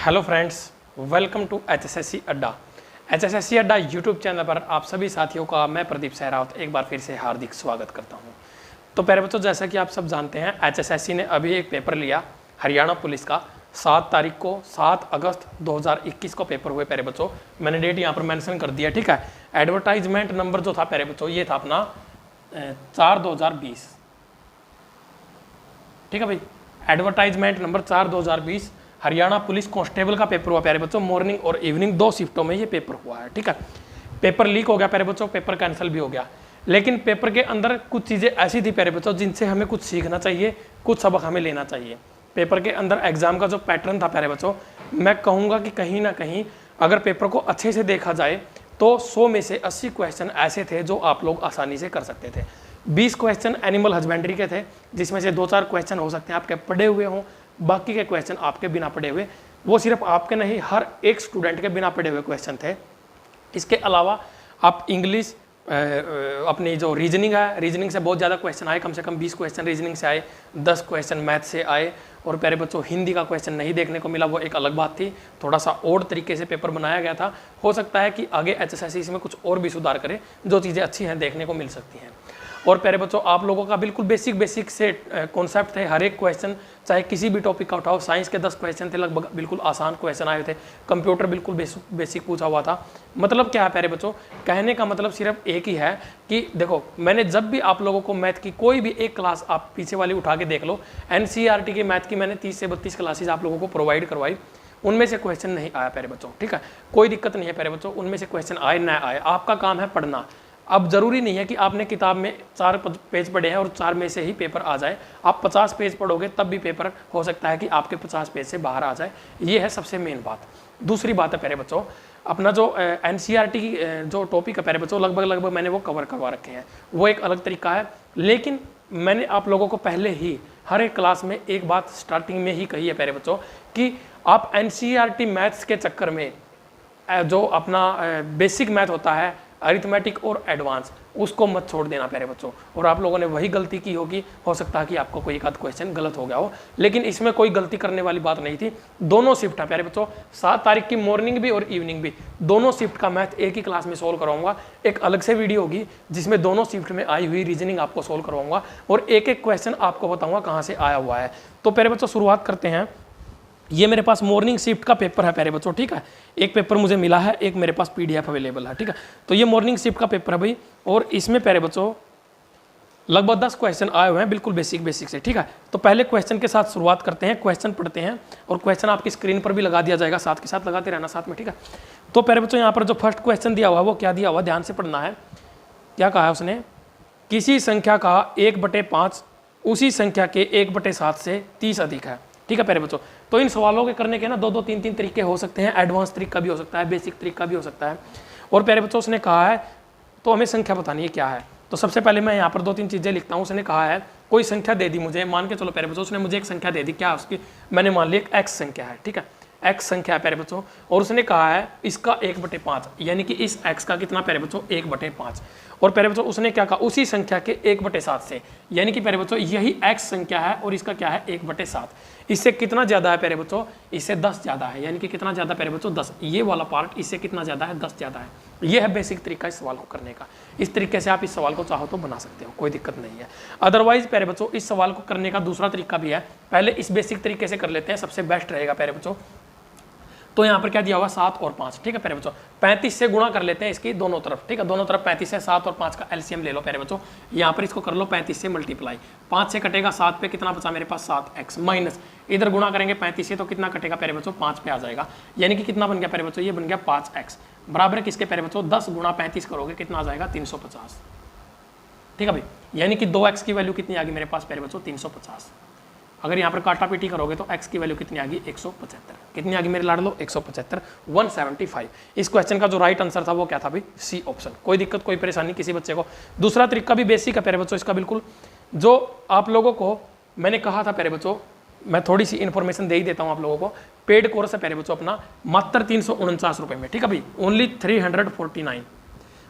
Hello friends, welcome to HSSC Adda. HSSC Adda YouTube channel पर आप सभी साथियों का मैं प्रदीप सहरावत एक बार फिर से हार्दिक स्वागत करता हूं। तो प्यारे बच्चों, जैसा कि आप सब जानते हैं, एचएसएससी ने अभी एक पेपर लिया हरियाणा पुलिस का 7 तारीख को, 7 अगस्त 2021 को पेपर हुए प्यारे बच्चों। मैंने डेट यहाँ पर मेंशन कर दिया, ठीक है। एडवर्टाइजमेंट नंबर जो था प्यारे बच्चों, ये था अपना 4/2020, ठीक है भाई। Advertisement number 4/2020 Haryana police constable का पेपर हुआ प्यारे बच्चों। मॉर्निंग और इवनिंग 2 शिफ्टों में ये पेपर हुआ है, ठीक है। पेपर लीक हो गया प्यारे बच्चों, पेपर कैंसिल भी हो गया, लेकिन पेपर के अंदर कुछ चीज़ें ऐसी थी प्यारे बच्चों जिनसे हमें कुछ सीखना चाहिए, कुछ सबक हमें लेना चाहिए। पेपर के अंदर एग्जाम का जो पैटर्न था प्यारे बच्चों, मैं कहूँगा कि कहीं ना कहीं अगर पेपर को अच्छे से देखा जाए तो 100 में से 80 क्वेश्चन ऐसे थे जो आप लोग आसानी से कर सकते थे। 20 क्वेश्चन एनिमल हस्बेंड्री के थे, जिसमें से 2-4 क्वेश्चन हो सकते हैं आपके पढ़े हुए हों, बाकी के क्वेश्चन आपके बिना पढ़े हुए। वो सिर्फ आपके नहीं, हर एक स्टूडेंट के बिना पढ़े हुए क्वेश्चन थे। इसके अलावा आप इंग्लिश, अपनी जो रीजनिंग है, रीजनिंग से बहुत ज़्यादा क्वेश्चन आए, कम से कम 20 क्वेश्चन रीजनिंग से आए, 10 क्वेश्चन मैथ से आए। और प्यारे बच्चों, हिंदी का क्वेश्चन नहीं देखने को मिला, वो एक अलग बात थी। थोड़ा सा और तरीके से पेपर बनाया गया था। हो सकता है कि आगे एचएसएससी इसमें कुछ और भी सुधार करे, जो चीज़ें अच्छी हैं देखने को मिल सकती हैं। और प्यारे बच्चों, आप लोगों का बिल्कुल बेसिक से कॉन्सेप्ट थे। हर एक क्वेश्चन, चाहे किसी भी टॉपिक का उठाओ, साइंस के 10 क्वेश्चन थे लगभग, बिल्कुल आसान क्वेश्चन आए थे। कंप्यूटर बिल्कुल बेसिक पूछा हुआ था। मतलब क्या है प्यारे बच्चों, कहने का मतलब सिर्फ एक ही है कि देखो, मैंने जब भी आप लोगों को मैथ की कोई भी एक क्लास आप पीछे वाली उठा के देख लो, एनसीईआरटी की मैथ की मैंने 30 से 32 क्लासेज आप लोगों को प्रोवाइड करवाई, उनमें से क्वेश्चन नहीं आया प्यारे बच्चों, ठीक है। कोई दिक्कत नहीं है प्यारे बच्चों, उनमें से क्वेश्चन आए ना आए, आपका काम है पढ़ना। अब जरूरी नहीं है कि आपने किताब में 4 पेज पढ़े हैं और 4 में से ही पेपर आ जाए। आप 50 पेज पढ़ोगे तब भी पेपर हो सकता है कि आपके 50 पेज से बाहर आ जाए। ये है सबसे मेन बात। दूसरी बात है प्यारे बच्चों, अपना जो एनसीईआरटी की जो टॉपिक है प्यारे बच्चों, लगभग मैंने वो कवर करवा रखे हैं, वो एक अलग तरीका है। लेकिन मैंने आप लोगों को पहले ही हर एक क्लास में एक बात स्टार्टिंग में ही कही है प्यारे बच्चों, कि आप एनसीईआरटी मैथ्स के चक्कर में जो अपना बेसिक मैथ होता है, अरिथमेटिक और एडवांस, उसको मत छोड़ देना प्यारे बच्चों। और आप लोगों ने वही गलती की होगी, हो सकता है कि आपको कोई एक आध क्वेश्चन गलत हो गया हो, लेकिन इसमें कोई गलती करने वाली बात नहीं थी। दोनों शिफ्ट है प्यारे बच्चों, 7 तारीख की मॉर्निंग भी और इवनिंग भी, दोनों शिफ्ट का मैथ एक ही क्लास में सोल्व करवाऊंगा। एक अलग से वीडियो होगी जिसमें दोनों शिफ्ट में आई हुई रीजनिंग आपको सोल्व करवाऊंगा और एक एक क्वेश्चन आपको बताऊंगा कहाँ से आया हुआ है। तो प्यारे बच्चों, शुरुआत करते हैं। ये मेरे पास मॉर्निंग शिफ्ट का पेपर है प्यारे बच्चों, ठीक है। एक पेपर मुझे मिला है, एक मेरे पास पीडीएफ अवेलेबल है, ठीक है। तो ये मॉर्निंग शिफ्ट का पेपर है भाई, और इसमें प्यारे बच्चों लगभग 10 क्वेश्चन आए हुए हैं, बिल्कुल बेसिक से, ठीक है। तो पहले क्वेश्चन के साथ शुरुआत करते हैं, क्वेश्चन पढ़ते हैं, और क्वेश्चन आपकी स्क्रीन पर भी लगा दिया जाएगा, साथ के साथ लगाते रहना साथ में, ठीक है। तो प्यारे बच्चों, यहाँ पर जो फर्स्ट क्वेश्चन दिया हुआ है वो क्या दिया हुआ, ध्यान से पढ़ना है। क्या कहा है उसने, किसी संख्या का 1/5 उसी संख्या के 1/7 से 30 अधिक है, ठीक है प्यारे बच्चों। तो इन सवालों के करने के ना 2-2, 3-3 तरीके हो सकते हैं। एडवांस तरीका भी हो सकता है, बेसिक तरीका भी हो सकता है। और प्यारे बच्चों, उसने कहा है तो हमें संख्या बतानी है क्या है। तो सबसे पहले मैं यहाँ पर 2-3 चीजें लिखता हूँ। उसने कहा है कोई संख्या दे दी मुझे, मान के चलो प्यारे बच्चों, उसने मुझे एक संख्या दे दी, क्या उसकी, मैंने मान लिया एक्स संख्या है, ठीक है, एक्स संख्या है प्यारे बच्चों। और उसने कहा है इसका 1/5, यानी कि इस एक्स का कितना प्यारे बच्चों, 1/5। और प्यारे बच्चों, उसने क्या कहा, उसी संख्या के 1/7 से, यानी कि प्यारे बच्चों यही एक्स संख्या है और इसका क्या है 1/7। इससे कितना ज्यादा है प्यारे बच्चों, इससे 10 ज्यादा है, यानी कि कितना ज्यादा प्यारे बच्चों, 10। ये वाला पार्ट इससे कितना ज्यादा है, 10 ज्यादा है। ये है बेसिक तरीका इस सवाल को करने का। इस तरीके से आप इस सवाल को चाहो तो बना सकते हो, कोई दिक्कत नहीं है। अदरवाइज प्यारे बच्चों, इस सवाल को करने का दूसरा तरीका भी है। पहले इस बेसिक तरीके से कर लेते हैं, सबसे बेस्ट रहेगा प्यारे बच्चों। तो यहाँ पर क्या दिया हुआ, 7 और 5, ठीक है प्यारे बच्चों। 35 से गुणा कर लेते हैं इसकी दोनों तरफ, ठीक है, दोनों तरफ 35 है, 7 और 5 का एलसीएम ले लो प्यारे बच्चों। यहाँ पर इसको कर लो 35 से मल्टीप्लाई, 5 से कटेगा 7 पे, कितना बचा मेरे पास 7x, माइनस इधर गुणा करेंगे 35 से, तो कितना कटेगा प्यारे बच्चों, 5 पे आ जाएगा, यानी कि कितना बन गया प्यारे बच्चों, ये बन गया 5x बराबर किसके प्यारे बच्चों, 10 गुणा 35 करोगे कितना आ जाएगा, 350, ठीक है भाई। यानी कि 2x की वैल्यू कितनी आ गई मेरे पास प्यारे बच्चों, 350। अगर यहाँ पर काटा पीटी करोगे तो x की वैल्यू कितनी आ गई, 175। कितनी आ गई मेरे लाडलो, 175, 175। इस क्वेश्चन का जो राइट आंसर था वो क्या था भाई, सी ऑप्शन। कोई दिक्कत कोई परेशानी किसी बच्चे को। दूसरा तरीका भी बेसिक है प्यारे बच्चों इसका, बिल्कुल जो आप लोगों को मैंने कहा था प्यारे बच्चों, मैं थोड़ी सी इन्फॉर्मेशन दे ही देता हूँ आप लोगों को। पेड कोर्स है प्यारे बच्चों अपना, मात्र 349 रुपये में, ठीक है भाई, ओनली 349।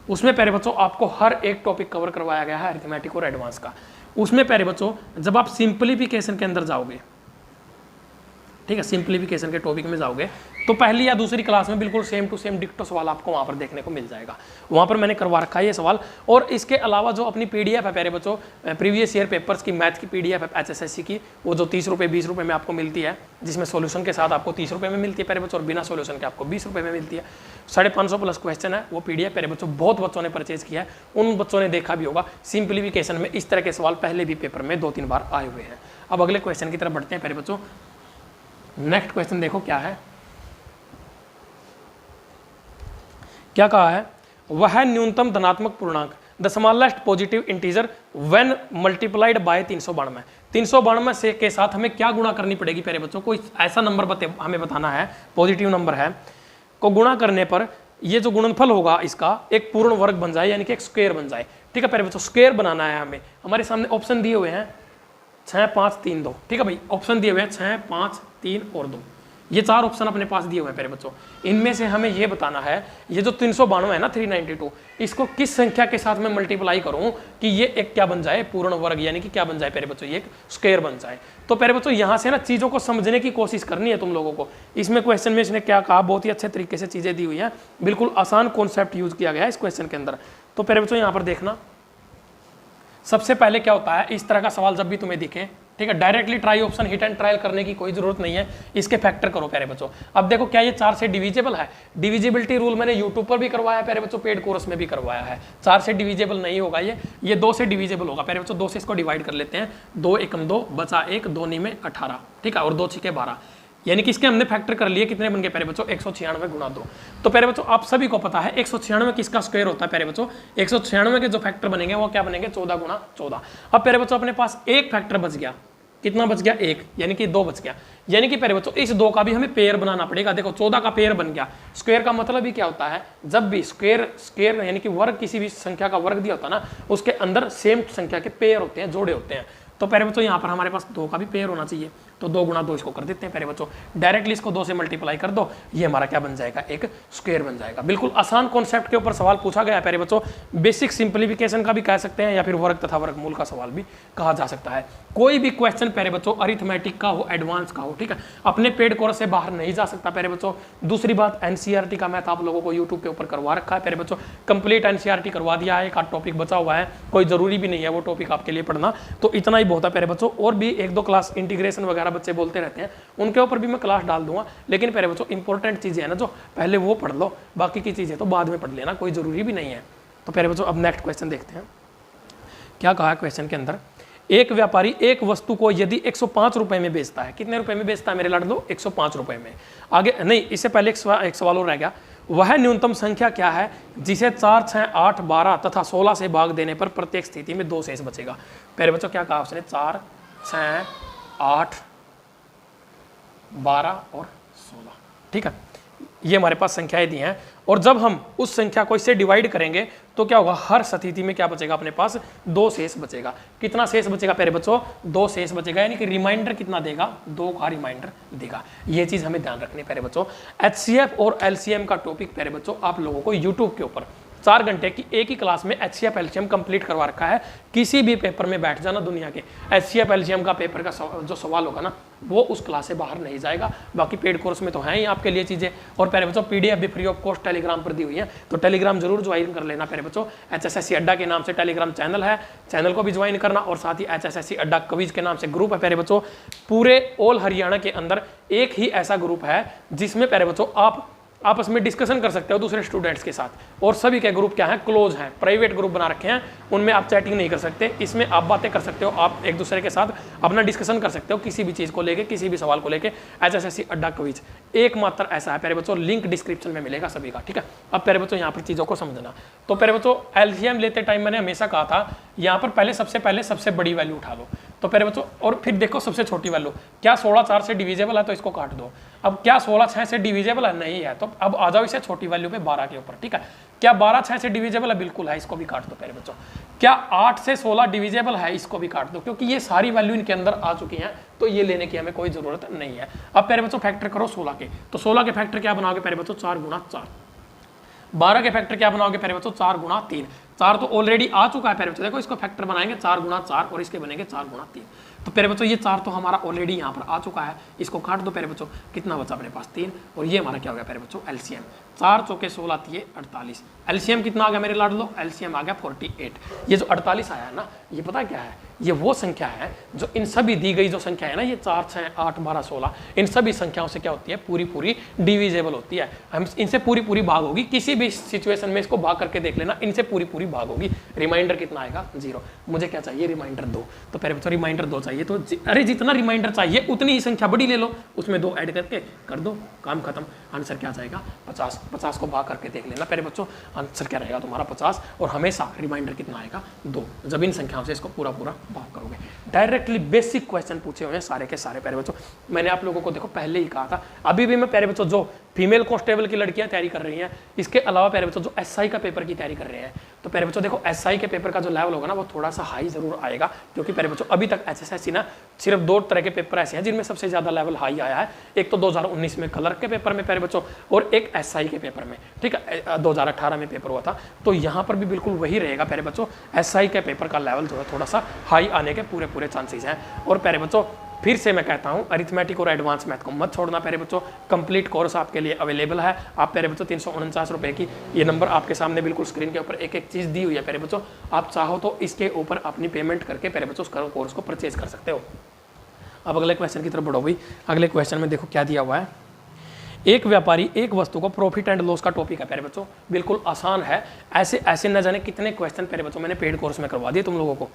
उसमें प्यारे बच्चों आपको हर एक टॉपिक कवर करवाया गया है अरिथमेटिक और एडवांस का। उसमें प्यारे बच्चों जब आप सिंप्लीफिकेशन के अंदर जाओगे, ठीक है, सिंप्लीफिकेशन के टॉपिक में जाओगे तो पहली या दूसरी क्लास में बिल्कुल सेम टू सेम डिक्टो सवाल आपको वहाँ पर देखने को मिल जाएगा। वहाँ पर मैंने करवा रखा है ये सवाल। और इसके अलावा जो अपनी PDF है प्यारे बच्चों, प्रीवियस ईयर पेपर्स की मैथ की PDF है HSSC की, वो जो 30 रुपये 20 रुपये में आपको मिलती है, जिसमें सोल्यूशन के साथ आपको 30 रुपये में मिलती है प्यारे बच्चों, और बिना सोल्यूशन के आपको 20 रुपये में मिलती है। 550 प्लस क्वेश्चन है वो PDF प्यारे बच्चों, बहुत बच्चों ने परचेज किया है, उन बच्चों ने देखा भी होगा सिंप्लीफिकेशन में इस तरह के सवाल पहले भी पेपर में 2-3 बार आए हुए हैं। अब अगले क्वेश्चन की तरफ बढ़ते हैं प्यारे बच्चों। नेक्स्ट क्वेश्चन देखो क्या है, क्या कहा है, वह न्यूनतम धनात्मक पूर्णांक the smallest positive integer when multiplied by 392। 392 से के साथ हमें क्या गुणा करनी पड़ेगी प्यारे बच्चों, कोई ऐसा नंबर हमें बताना है, पॉजिटिव नंबर है, को गुणा करने पर ये जो गुणनफल होगा इसका एक पूर्ण वर्ग बन जाए, यानी कि एक स्क्वायर बन जाए। ठीक है प्यारे बच्चों, स्क्वायर बनाना है हमें। हमारे सामने ऑप्शन दिए हुए हैं 6, 5, 3, 2। ठीक है भाई, ऑप्शन दिए हुए हैं 6, 5, 3 और 2। ये 4 ऑप्शन अपने पास दिए हुए हैं प्यारे बच्चों। इनमें से हमें ये बताना है ये जो 392 है ना 392, इसको किस संख्या के साथ मैं मल्टीप्लाई करूं कि ये एक क्या बन जाए, पूर्ण वर्ग, यानी कि क्या बन जाए प्यारे बच्चों, ये एक स्क्वायर बन जाए। तो प्यारे बच्चों यहाँ से ना चीज़ों को समझने की कोशिश करनी है तुम लोगों को। इसमें क्वेश्चन में इसने क्या कहा, बहुत ही अच्छे तरीके से चीज़ें दी हुई हैं, बिल्कुल आसान कॉन्सेप्ट यूज किया गया है इस क्वेश्चन के अंदर। तो प्यारे बच्चों यहाँ पर देखना, सबसे पहले क्या होता है, इस तरह का सवाल जब भी तुम्हें दिखे, ठीक है, directly try option hit and trial करने की कोई जरूरत नहीं है, इसके फैक्टर करो प्यारे बच्चों। अब देखो क्या ये 4 से डिविजिबल है, डिविजिबिलिटी रूल मैंने यूट्यूब पर भी करवाया है प्यारे बच्चों, पेड कोर्स में भी करवाया है। 4 से डिविजिबल नहीं होगा ये 2 से डिविजिबल होगा प्यारे बच्चों। 2 से इसको डिवाइड कर लेते हैं, 2 एकम 2 बचा 1, 2 नी में 18, ठीक है, और 2 छिके 12, यानी कि इसके हमने फैक्टर कर लिए, कितने बन गए प्यारे बच्चों, 196 गुणा 2। तो प्यारे बच्चों आप सभी को पता है 196 किसका स्क्वायर होता है प्यारे बच्चों, 196 के जो फैक्टर बनेंगे वो क्या बनेंगे, 14 गुणा 14। अब प्यारे बच्चों अपने पास एक फैक्टर बच गया, कितना बच गया, 1, यानी कि 2 बच गया। यानी कि प्यारे बच्चों इस 2 का भी हमें पेयर बनाना पड़ेगा। देखो 14 का पेयर बन गया। स्क्वायर का मतलब ही क्या होता है, जब भी स्क्वायर यानी कि वर्ग किसी भी संख्या का वर्ग दिया होता है ना, उसके अंदर सेम संख्या के पेयर होते हैं, जोड़े होते हैं। तो प्यारे बच्चों यहाँ पर हमारे पास 2 का भी पेयर होना चाहिए, तो 2 गुणा 2 इसको कर देते हैं प्यारे बच्चों। डायरेक्टली इसको 2 से मल्टीप्लाई कर दो, ये हमारा क्या बन जाएगा, एक स्क्वायर बन जाएगा। बिल्कुल आसान कॉन्सेप्ट के ऊपर सवाल पूछा गया है प्यारे बच्चों। बेसिक सिंप्लीफिकेशन का भी कह सकते हैं, या फिर वर्ग तथा वर्गमूल का सवाल भी कहा जा सकता है। कोई भी क्वेश्चन प्यारे बच्चों अरिथमेटिक का हो, एडवांस का हो, ठीक है, अपने पेड कोर्स से बाहर नहीं जा सकता प्यारे बच्चों। दूसरी बात, NCERT का मैथ आप लोगों को यूट्यूब के ऊपर करवा रखा है प्यारे बच्चों, कंप्लीट NCERT करवा दिया है। एक आध टॉपिक बचा हुआ है, कोई जरूरी भी नहीं है वो टॉपिक आपके लिए पढ़ना, तो इतना ही बहुत है प्यारे बच्चों। और भी 1-2 क्लास इंटीग्रेशन वगैरह बच्चे बोलते रहते हैं, उनके ऊपर भी मैं क्लास डाल दूंगा। लेकिन प्यारे बच्चों इंपॉर्टेंट चीजें है ना जो, पहले वो पढ़ लो, बाकी की चीजें तो बाद में पढ़ लेना, कोई जरूरी भी नहीं है। तो प्यारे बच्चों अब नेक्स्ट क्वेश्चन देखते हैं, क्या कहा है क्वेश्चन के अंदर। एक व्यापारी एक वस्तु को यदि 105 रुपए में बेचता है, कितने रुपए में बेचता है मेरे लाडलो, 105 रुपए में। आगे नहीं, इससे पहले एक सवाल और रह गया, वह न्यूनतम संख्या क्या है जिसे 4, 6, 8, 12 तथा 16 से भाग देने पर प्रत्येक स्थिति में 2 शेष बचेगा। प्यारे बच्चों क्या कहा उसने, 4, 6, 8, 12 और 16, ठीक है, ये हमारे पास संख्याएं दी हैं। और जब हम उस संख्या को इससे डिवाइड करेंगे तो क्या होगा, हर स्थिति में क्या बचेगा अपने पास, 2 शेष बचेगा। कितना शेष बचेगा प्यारे बच्चों, 2 शेष बचेगा, यानी कि रिमाइंडर कितना देगा, 2 का रिमाइंडर देगा। ये चीज हमें ध्यान रखनी है प्यारे बच्चों। HCF और LCM का टॉपिक प्यारे बच्चों आप लोगों को यूट्यूब के ऊपर 4 घंटे की एक ही क्लास में HCF LCM कंप्लीट करवा रखा है। किसी भी पेपर में बैठ जाना दुनिया के, HCF LCM का पेपर का जो सवाल होगा ना, वो उस क्लास से बाहर नहीं जाएगा। बाकी पेड कोर्स में तो हैं ही आपके लिए चीज़ें। और प्यारे बच्चों PDF भी फ्री ऑफ कॉस्ट टेलीग्राम पर दी हुई है, तो टेलीग्राम जरूर ज्वाइन कर लेना प्यारे बच्चों। HSSC अड्डा के नाम से टेलीग्राम चैनल है, चैनल को भी ज्वाइन करना। और साथ ही HSSC अड्डा क्विज के नाम से ग्रुप है प्यारे बच्चों। पूरे ऑल हरियाणा के अंदर एक ही ऐसा ग्रुप है जिसमें प्यारे बच्चों आप आपस में डिस्कशन कर सकते हो दूसरे स्टूडेंट्स के साथ। और सभी के ग्रुप क्या है, क्लोज हैं, प्राइवेट ग्रुप बना रखे हैं, उनमें आप चैटिंग नहीं कर सकते। इसमें आप बातें कर सकते हो, आप एक दूसरे के साथ अपना डिस्कशन कर सकते हो किसी भी चीज़ को लेके, किसी भी सवाल को लेके। HSSC अड्डा क्विज एकमात्र ऐसा है प्यारे बच्चों, लिंक डिस्क्रिप्शन में मिलेगा सभी का, ठीक है। अब प्यारे बच्चों यहाँ पर चीज़ों को समझना। तो प्यारे बच्चों LCM लेते टाइम मैंने हमेशा कहा था, यहाँ पर पहले सबसे बड़ी वैल्यू उठा लो। तो प्यारे बच्चों और फिर देखो सबसे छोटी वैल्यू, क्या 16 4 से डिविजेबल है तो इसको काट दो। अब क्या 16 6 से डिविजेबल है, नहीं है, तो अब आ जाओ इसे छोटी वैल्यू पे 12 के ऊपर, ठीक है। क्या 12 6 से डिविजेबल है, बिल्कुल है, इसको भी काट दो प्यारे बच्चों। क्या 8 से 16 डिविजेबल है, इसको भी काट दो, क्योंकि ये सारी वैल्यू इनके अंदर आ चुकी हैं, तो ये लेने की हमें कोई जरूरत नहीं है। अब प्यारे बच्चों फैक्टर करो 16 के, तो 16 के फैक्टर क्या बनाओगे प्यारे बच्चों, 4 गुणा 4। 12 के फैक्टर क्या बनाओगे प्यारे बच्चों, 4 गुणा 3। 4 तो ऑलरेडी आ चुका है प्यारे बच्चों, देखो इसको फैक्टर बनाएंगे 4 गुणा 4 और इसके बनेंगे 4 गुणा 3। तो प्यारे बच्चों ये 4 तो हमारा ऑलरेडी यहाँ पर आ चुका है, इसको काट दो प्यारे बच्चों, कितना बचा अपने पास 3, और ये हमारा क्या हो गया प्यारे बच्चों एलसीएम, 4 चौके 16 आती 48, एलसीएम कितना आ गया मेरे लाडलो, एलसीएम आ गया 48। ये जो 48 आया है ना, ये पता क्या है, ये वो संख्या है जो इन सभी दी गई जो संख्या है ना, ये 4, 6, 8, 12, 16, इन सभी संख्याओं से क्या होती है, पूरी पूरी डिविजेबल होती है। हम इनसे पूरी पूरी भाग होगी, किसी भी सिचुएशन में इसको भाग करके देख लेना, इनसे पूरी पूरी भाग होगी। रिमाइंडर कितना आएगा 0, मुझे क्या चाहिए रिमाइंडर 2, तो पहले बच्चों रिमाइंडर 2 चाहिए, तो अरे जितना रिमाइंडर चाहिए उतनी ही संख्या बड़ी ले लो, उसमें 2 ऐड करके कर दो, काम खत्म। आंसर क्या जाएगा 50, 50 को भाग करके देख लेना पहले बच्चों, आंसर क्या रहेगा तुम्हारा 50, और हमेशा रिमाइंडर कितना आएगा 2, जब इन संख्याओं से इसको पूरा पूरा भाग करोगे। डायरेक्टली बेसिक क्वेश्चन पूछे हुए हैं सारे के सारे प्यारे बच्चों, मैंने आप लोगों को देखो पहले ही कहा था, अभी भी मैं प्यारे बच्चों जो फीमेल कांस्टेबल की लड़कियां तैयारी कर रही हैं, इसके अलावा प्यारे बच्चों जो एसआई का पेपर की तैयारी कर रहे हैं, तो प्यारे बच्चों देखो एसआई के पेपर का जो लेवल होगा ना वो थोड़ा सा हाई जरूर आएगा, क्योंकि प्यारे बच्चों अभी तक एचएसएससी ना सिर्फ 2 तरह के पेपर ऐसे हैं जिनमें सबसे ज्यादा लेवल हाई आया है, एक तो 2019 में कलर के पेपर में प्यारे बच्चों, और एक एसआई के पेपर में, ठीक है 2018 में पेपर हुआ था, तो यहाँ पर भी बिल्कुल वही रहेगा प्यारे बच्चों, एसआई के पेपर का लेवल जो है थोड़ा सा हाई आने के पूरे पूरे चांसेस हैं। और प्यारे बच्चों फिर से मैं कहता हूं अरिथमेटिक और एडवांस मैथ को मत छोड़ना प्यारे बच्चों, कंप्लीट कोर्स आपके लिए अवेलेबल है। आप प्यारे बच्चों 349 रुपए की, ये नंबर आपके सामने बिल्कुल स्क्रीन के ऊपर एक एक चीज दी हुई है प्यारे बच्चों, आप चाहो तो इसके ऊपर अपनी पेमेंट करके प्यारे बच्चों उस कोर्स को परचेज कर सकते हो। अब अगले क्वेश्चन की तरफ बढ़ो भाई, अगले क्वेश्चन में देखो क्या दिया हुआ है, एक व्यापारी एक वस्तु को प्रॉफिट एंड लॉस का टॉपिक है प्यारे बच्चों, बिल्कुल आसान है, ऐसे ऐसे न जाने कितने क्वेश्चन प्यारे बच्चों मैंने पेड कोर्स में करवा दिए तुम लोगों को।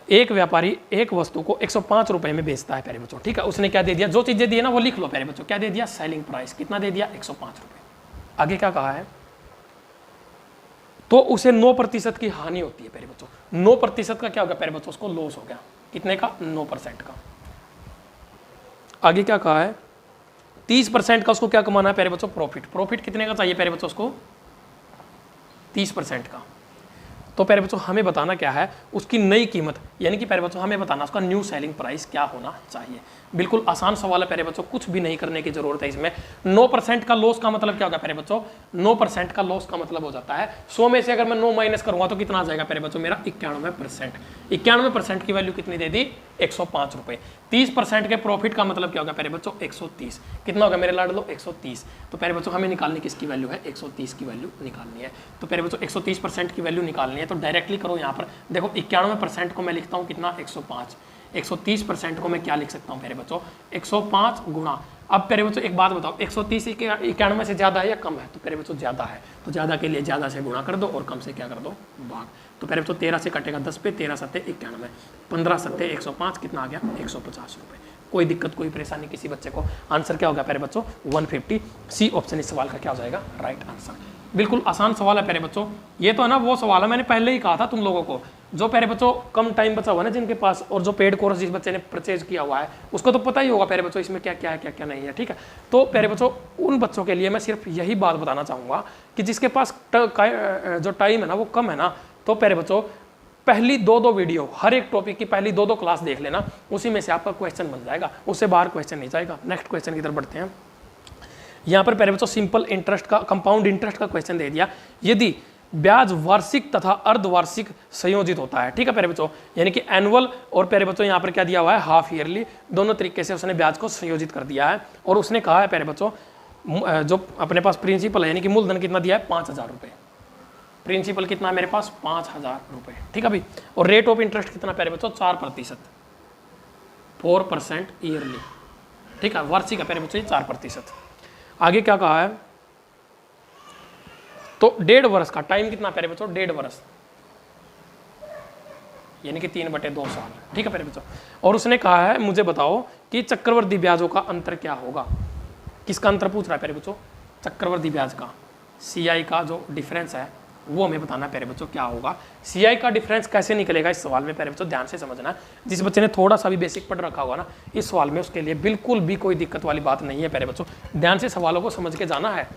एक व्यापारी एक वस्तु को 105 रुपए में बेचता है प्यारे बच्चों, ठीक है, उसने क्या दे दिया, जो चीजें दी है ना वो लिख लो प्यारे बच्चों, क्या दे दिया सेलिंग प्राइस, कितना दे दिया 105 रुपए। आगे क्या कहा है, तो उसे 9% की हानि होती है प्यारे बच्चों, 9% का क्या होगा प्यारे बच्चों, उसको लॉस हो गया, कितने का 9% का। आगे क्या कहा है, 30% का उसको क्या कमाना है प्यारे बच्चों, प्रॉफिट, प्रॉफिट कितने का चाहिए प्यारे बच्चों उसको 30% का। तो प्यारे बच्चों हमें बताना क्या है, उसकी नई कीमत, यानी कि प्यारे बच्चों हमें बताना उसका न्यू सेलिंग प्राइस क्या होना चाहिए। बिल्कुल आसान सवाल है प्यारे बच्चों, कुछ भी नहीं करने की जरूरत है इसमें। 9% का लॉस का मतलब क्या होगा प्यारे बच्चों, 9% का लॉस का मतलब हो जाता है 100 में से अगर मैं 9 माइनस करूंगा तो कितना आ जाएगा प्यारे बच्चों, मेरा 91%। 91% की वैल्यू कितनी दे दी 105 रुपए। 30% के प्रॉफिट का मतलब क्या होगा प्यारे बच्चों 130, कितना होगा मेरे लाडलो 130। तो प्यारे बच्चों हमें निकालनी किसकी वैल्यू है, 130 की वैल्यू निकालनी है। तो प्यारे बच्चों 130% की वैल्यू निकालनी है, तो डायरेक्टली करो यहाँ पर देखो 91% को मैं लिखता हूँ कितना 105, 130% को मैं क्या लिख सकता हूँ प्यारे बच्चों 105 गुणा। अब प्यारे बच्चों एक बात बताओ, 130 91 से ज्यादा है या कम है, तो प्यारे बच्चों ज्यादा है, तो ज्यादा के लिए ज्यादा से गुणा कर दो और कम से क्या कर दो भाग। तो प्यारे बच्चों 13 से कटेगा 10 पे, 13 सत्ते 91, 15 सत्ते 105, कितना आ गया 150 रुपए। कोई दिक्कत कोई परेशानी किसी बच्चे को, आंसर क्या होगा प्यारे बच्चों 150। सी ऑप्शन इस सवाल का क्या हो जाएगा राइट आंसर। बिल्कुल आसान सवाल है प्यारे बच्चों, ये तो है ना वो सवाल है मैंने पहले ही कहा था तुम लोगों को, जो प्यारे बच्चों कम टाइम बचा हुआ है ना जिनके पास, और जो पेड कोर्स जिस बच्चे ने परचेज किया हुआ है उसको तो पता ही होगा प्यारे बच्चों इसमें क्या क्या है क्या क्या नहीं है, ठीक है। तो प्यारे बच्चों उन बच्चों के लिए मैं सिर्फ यही बात बताना चाहूँगा कि जिसके पास जो टाइम है ना वो कम है ना, तो प्यारे बच्चों पहली 2 वीडियो हर एक टॉपिक की पहली 2 क्लास देख लेना, उसी में से आपका क्वेश्चन बन जाएगा, उससे बाहर क्वेश्चन नहीं जाएगा। नेक्स्ट क्वेश्चन की तरफ बढ़ते हैं। यहाँ पर प्यारे बच्चों सिंपल इंटरेस्ट का कंपाउंड इंटरेस्ट का क्वेश्चन दे दिया, यदि ब्याज वार्षिक तथा अर्धवार्षिक संयोजित होता है, ठीक है प्यारे बच्चों, यानी कि एनुअल और प्यारे बच्चों यहाँ पर क्या दिया हुआ है हाफ ईयरली, दोनों तरीके से उसने ब्याज को संयोजित कर दिया है। और उसने कहा है प्यारे बच्चों जो अपने पास प्रिंसिपल है यानी कि मूलधन कितना दिया है 5000 रुपये, प्रिंसिपल कितना है मेरे पास 5000 रुपये, ठीक है भाई। और रेट ऑफ इंटरेस्ट कितना प्यारे बच्चों 4%, 4% ईयरली, ठीक है, वार्षिक है प्यारे बच्चों 4%। आगे क्या कहा है, तो 1.5 वर्ष का टाइम कितना प्यारे बच्चों 1.5 वर्ष, यानी कि 3/2 साल, ठीक है प्यारे बच्चों। और उसने कहा है मुझे बताओ कि चक्रवर्ती ब्याजों का अंतर क्या होगा। किसका अंतर पूछ रहा है प्यारे बच्चों, चक्रवर्ती ब्याज का, सीआई का जो डिफरेंस है वो हमें बताना प्यारे बच्चों क्या होगा। सीआई का डिफरेंस कैसे निकलेगा इस सवाल में प्यारे बच्चों ध्यान से समझना। जिस बच्चे ने थोड़ा सा भी बेसिक पढ़ रखा होगा ना इस सवाल में उसके लिए बिल्कुल भी कोई दिक्कत वाली बात नहीं है प्यारे बच्चों, ध्यान से सवालों को समझ के जाना है।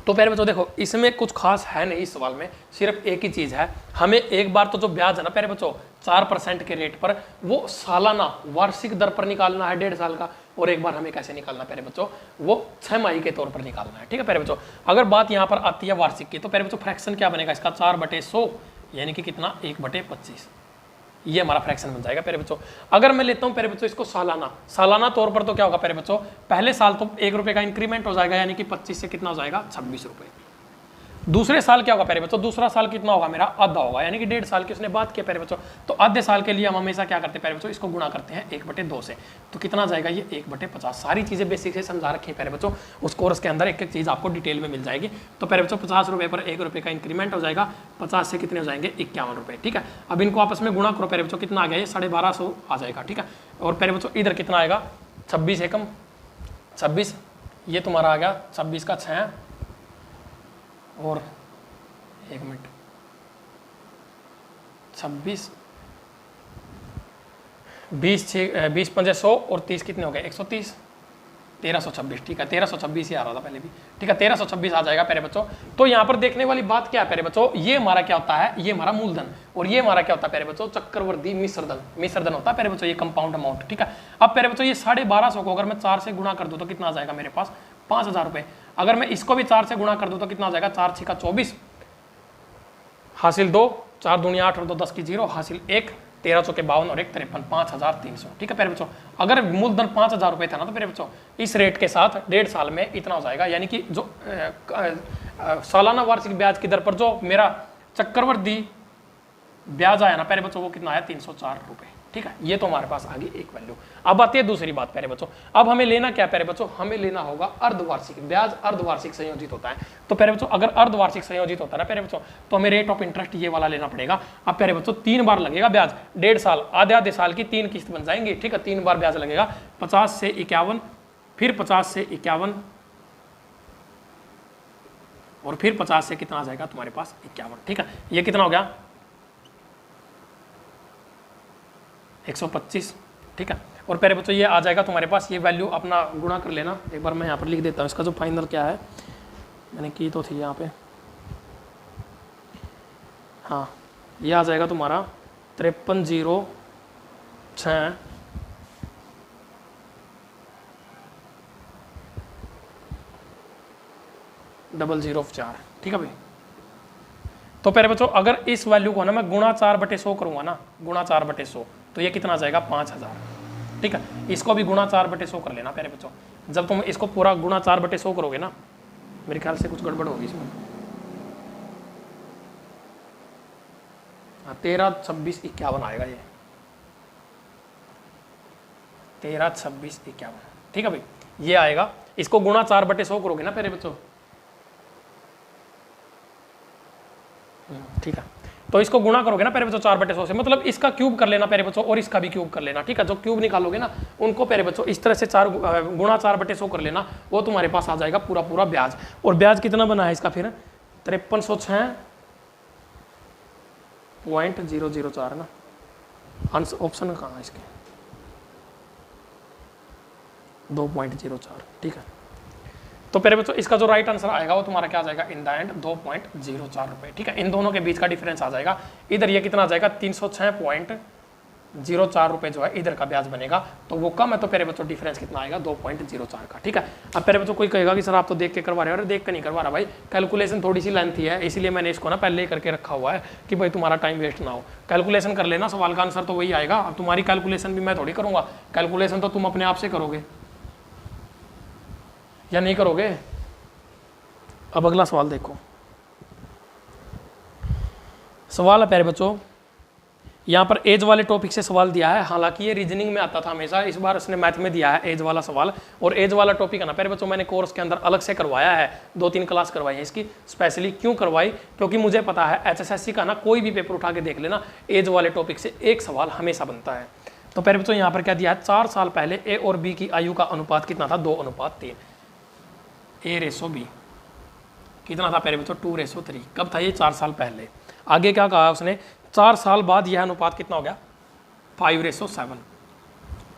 तो प्यारे बच्चों देखो इसमें कुछ खास है नहीं, इस सवाल में सिर्फ एक ही चीज है, हमें एक बार तो जो ब्याज है ना प्यारे बच्चों 4% के रेट पर वो सालाना वार्षिक दर पर निकालना है 1.5 साल का, और एक बार हमें कैसे निकालना प्यारे बच्चों, वो 6 के तौर पर निकालना है। ठीक है प्यारे बच्चों, अगर बात यहाँ पर आती है वार्षिक की, तो प्यारे बच्चों फ्रैक्शन क्या बनेगा इसका, 4/100 यानी कि कितना, 1/25, ये हमारा फ्रैक्शन बन जाएगा प्यारे बच्चों। अगर मैं लेता हूँ प्यारे बच्चों इसको सालाना तौर पर, तो क्या होगा प्यारे बच्चों, पहले साल तो 1 रुपये का इंक्रीमेंट हो जाएगा, यानी कि 25 से कितना हो जाएगा, 26 रुपये। दूसरे साल क्या होगा प्यारे बच्चों, दूसरा साल कितना होगा मेरा, आधा होगा, यानी कि 1.5 साल की उसने बात किया प्यारे बच्चों। तो आधे साल के लिए हम हमेशा क्या करते हैं प्यारे बच्चों, इसको गुणा करते हैं 1/2 से, तो कितना जाएगा ये 1/50। सारी चीजें बेसिक से समझा रखी है प्यारे बच्चों, उस कोर्स के अंदर एक एक चीज आपको डिटेल में मिल जाएगी। तो प्यारे बच्चों 50 रुपये पर 1 रुपये का इंक्रीमेंट हो जाएगा, 50 से कितने हो जाएंगे, 51 रुपये। ठीक है, अब इनको आपस में गुणा करो प्यारे बच्चों, कितना आ गया ये 1250 आ जाएगा। ठीक है, और प्यारे बच्चों इधर कितना आएगा, 26 एकम 26, ये तुम्हारा आ गया 26 का 6 और 1 मिनट 26, 20 पंजे 100 और 30 कितने हो गए, 130, 1326। ठीक है, 1326 ही आ रहा था पहले भी। ठीक है, 1326 आ जाएगा प्यारे बच्चों। तो यहाँ पर देखने वाली बात क्या है प्यारे बच्चों, ये हमारा क्या होता है, ये हमारा मूलधन, और ये हमारा क्या होता है प्यारे बच्चों, चक्रवर्ती मिश्रधन होता है प्यारे बच्चों, ये कंपाउंड अमाउंट। ठीक है, अब प्यारे बच्चों ये 1250 को अगर मैं 4 से गुणा कर दूं तो कितना आ जाएगा मेरे पास, 5000 रुपये। अगर मैं इसको भी 4 से गुणा कर दूं तो कितना आ जाएगा, 4 6 का 24, हासिल 2, 4 दूनी 8 और 2 10 की 0, हासिल 1, 13 चौके 52 और 1 53, 5300। ठीक है प्यारे बच्चों, अगर मूलधन 5000 रुपये था ना, तो प्यारे बच्चों इस रेट के साथ 1.5 साल में इतना हो जाएगा, यानी कि जो सालाना वार्षिक ब्याज की दर पर जो मेरा चक्रवर्ती ब्याज आया ना प्यारे बच्चों, वो कितना आया, 304 रुपये। ठीक है, ये तो हमारे पास आ गई एक वैल्यू। अब आती है दूसरी बात प्यारे बच्चों, अब हमें लेना क्या प्यारे बच्चों, हमें लेना होगा अर्धवार्षिक ब्याज। अर्धवार्षिक संयोजित होता है, तो प्यारे बच्चों अगर अर्धवार्षिक संयोजित होता है ना प्यारे बच्चों, तो हमें रेट ऑफ इंटरेस्ट ये वाला लेना पड़ेगा। अब प्यारे बच्चों 3 बार लगेगा ब्याज, 1.5 साल, आधे साल की 3 किस्त बन जाएंगी। ठीक है, 3 बार ब्याज लगेगा, 50 से 51, फिर 50 से 51 और फिर 50 से कितना आ जाएगा तुम्हारे पास, 51। ठीक है, ये कितना हो गया, 125। ठीक है, और प्यारे बच्चों ये आ जाएगा तुम्हारे पास, ये वैल्यू अपना गुणा कर लेना। एक बार मैं यहाँ पर लिख देता हूँ, इसका जो फाइनल क्या है, मैंने की तो थी यहाँ पे, हाँ ये आ जाएगा तुम्हारा 5306 004। ठीक है भाई, तो प्यारे बच्चों अगर इस वैल्यू को ना मैं गुणा 4/100 करूंगा ना, गुणा 4/100, तो ये कितना आ जाएगा, 5000। ठीक है, इसको भी गुणा 4/100 कर लेना प्यारे बच्चों। जब तुम इसको पूरा गुणा 4/100 करोगे ना, मेरे ख्याल से कुछ गड़बड़ होगी इसमें, 13 26 51 आएगा ये, 13 26 51। ठीक है भाई, ये आएगा, इसको गुणा 4/100 करोगे ना प्यारे बच्चों। ठीक है, तो इसको गुणा करोगे ना प्यारे बच्चों 4/100 से, मतलब इसका क्यूब कर लेना प्यारे बच्चों, और इसका भी क्यूब कर लेना। ठीक है, जो क्यूब निकालोगे ना उनको प्यारे बच्चों इस तरह से गुणा 4/100 कर लेना, वो तुम्हारे पास आ जाएगा पूरा पूरा ब्याज। और ब्याज कितना बना है इसका फिर, 5306.004 ना, आंसर ऑप्शन कहाँ है इसके, 2.04। ठीक है, तो प्यारे बच्चों इसका जो राइट आंसर आएगा वो तुम्हारा क्या आ जाएगा, इन द एंड 2.04 रुपये। ठीक है, इन दोनों के बीच का डिफरेंस आ जाएगा, इधर ये कितना आ जाएगा, 306.04 रुपये जो है इधर का ब्याज बनेगा, तो वो कम है, तो प्यारे बच्चों डिफरेंस कितना आएगा, 2.04 का। ठीक है, अब प्यारे बच्चों कोई कहेगा कि सर आप तो देख के करवा रहे हो, अरे देख के नहीं करवा रहा भाई, कैलकुलेशन थोड़ी सी लेंथी है, इसीलिए मैंने इसको ना पहले ही करके रखा हुआ है कि भाई तुम्हारा टाइम वेस्ट ना हो। कैलकुलेशन कर लेना, सवाल का आंसर तो वही आएगा। अब तुम्हारी कैलकुलेशन भी मैं थोड़ी करूँगा, कैलकुलेशन तो तुम अपने आप से करोगे या नहीं करोगे। अब अगला सवाल देखो, सवाल है प्यारे बच्चों, यहाँ पर एज वाले टॉपिक से सवाल दिया है, हालांकि ये रीजनिंग में आता था हमेशा, इस बार इसने मैथ में दिया है एज वाला सवाल। और एज वाला टॉपिक है ना प्यारे बच्चों, मैंने कोर्स के अंदर अलग से करवाया है, 2-3 क्लास करवाई है इसकी स्पेशली। क्यों करवाई, क्योंकि मुझे पता है HSSC का ना कोई भी पेपर उठा के देख लेना, एज वाले टॉपिक से एक सवाल हमेशा बनता है। तो प्यारे बच्चों यहाँ पर क्या दिया है, 4 साल पहले ए और बी की आयु का अनुपात कितना था, 2:3। A/B कितना था प्यारे बच्चों, 2:3। कब था ये, 4 साल पहले। आगे क्या कहा उसने, 4 साल बाद यह अनुपात कितना हो गया, 5:7।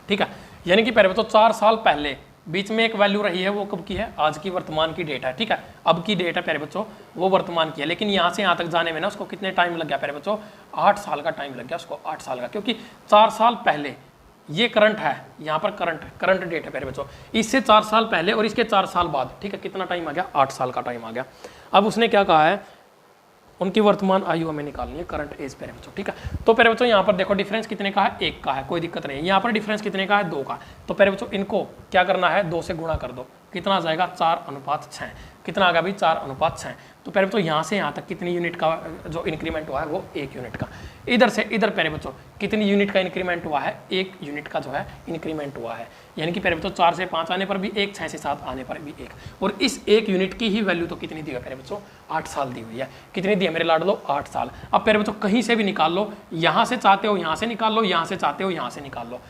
ठीक है, यानी कि प्यारे बच्चों 4 साल पहले बीच में एक वैल्यू रही है, वो कब की है, आज की वर्तमान की डेट है। ठीक है, अब की डेट है प्यारे बच्चों, वो वर्तमान की है, लेकिन यहाँ से यहाँ तक जाने में ना उसको कितने टाइम लग गया प्यारे बच्चों, 8 साल का टाइम लग गया उसको, 8 साल का, क्योंकि 4 साल पहले ये करंट है, यहाँ पर करंट डेट है प्यारे बच्चों, इससे 4 साल पहले और इसके 4 साल बाद, ठीक है, कितना टाइम आ गया, 8 साल का टाइम आ गया। अब उसने क्या कहा है, उनकी वर्तमान आयु हमें निकालनी है, करंट एज प्यारे बच्चों, ठीक है। तो प्यारे बच्चों यहाँ पर देखो डिफरेंस कितने का है, 1 का है, कोई दिक्कत नहीं है। यहाँ पर डिफरेंस कितने का है, 2 का। तो प्यारे बच्चों इनको क्या करना है, 2 से गुणा कर दो, कितना आ जाएगा, 4:6। कितना आ गया भाई, 4:6। तो प्यारे बच्चों यहाँ से यहाँ तक कितनी यूनिट का जो इंक्रीमेंट हुआ है वो 1 यूनिट का। इधर से इधर प्यारे बच्चों कितनी यूनिट का इंक्रीमेंट हुआ है, 1 यूनिट का जो है इंक्रीमेंट हुआ है। यानी कि प्यारे बच्चों 4 से 5 आने पर भी 1, 6 से 7 आने पर भी 1। और इस 1 यूनिट की ही वैल्यू तो कितनी दी है प्यारे बच्चों, 8 साल दी हुई है। कितनी दी है मेरे लाडलो, 8 साल। अब प्यारे बच्चों कहीं से भी निकाल लो, यहाँ से चाहते हो यहाँ से निकाल लो, यहाँ से चाहते हो यहाँ से निकाल लो।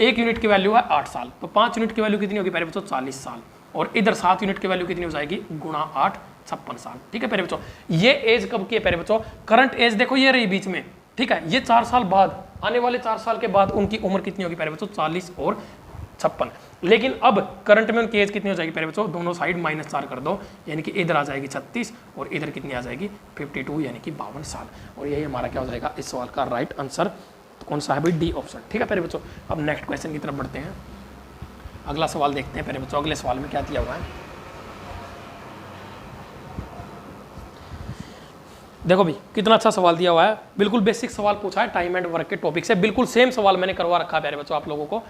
1 यूनिट की वैल्यू है 8 साल, तो 5 यूनिट की वैल्यू कितनी होगी प्यारे बच्चों, 40 साल। और इधर 7 यूनिट की वैल्यू कितनी हो जाएगी, गुणा 8, 56 साल। ठीक है प्यारे बच्चों, ये एज कब की है प्यारे बच्चों, करंट एज देखो ये रही बीच में, ठीक है। ये 4 साल बाद, आने वाले 4 साल के बाद उनकी उम्र कितनी होगी प्यारे बच्चों, 40 और 56। लेकिन अब करंट में उनकी एज कितनी हो जाएगी प्यारे बच्चों, दोनों साइड -4 कर दो, यानी कि इधर आ जाएगी 36 और इधर कितनी आ जाएगी 52, यानी कि 52 साल। और यही हमारा क्या हो जाएगा इस सवाल का राइट आंसर। तो कौन सा है भाई, डी ऑप्शन। ठीक है प्यारे बच्चों, अब नेक्स्ट क्वेश्चन की तरफ बढ़ते हैं। अगला सवाल देखते हैं प्यारे बच्चों, अगले सवाल में क्या दिया हुआ है। देखो भाई कितना अच्छा सवाल दिया हुआ है, बिल्कुल बेसिक सवाल पूछा है टाइम एंड वर्क के टॉपिक से, बिल्कुल सेम सवाल मैंने करवा रखा है प्यारे बच्चों आप लोगों को।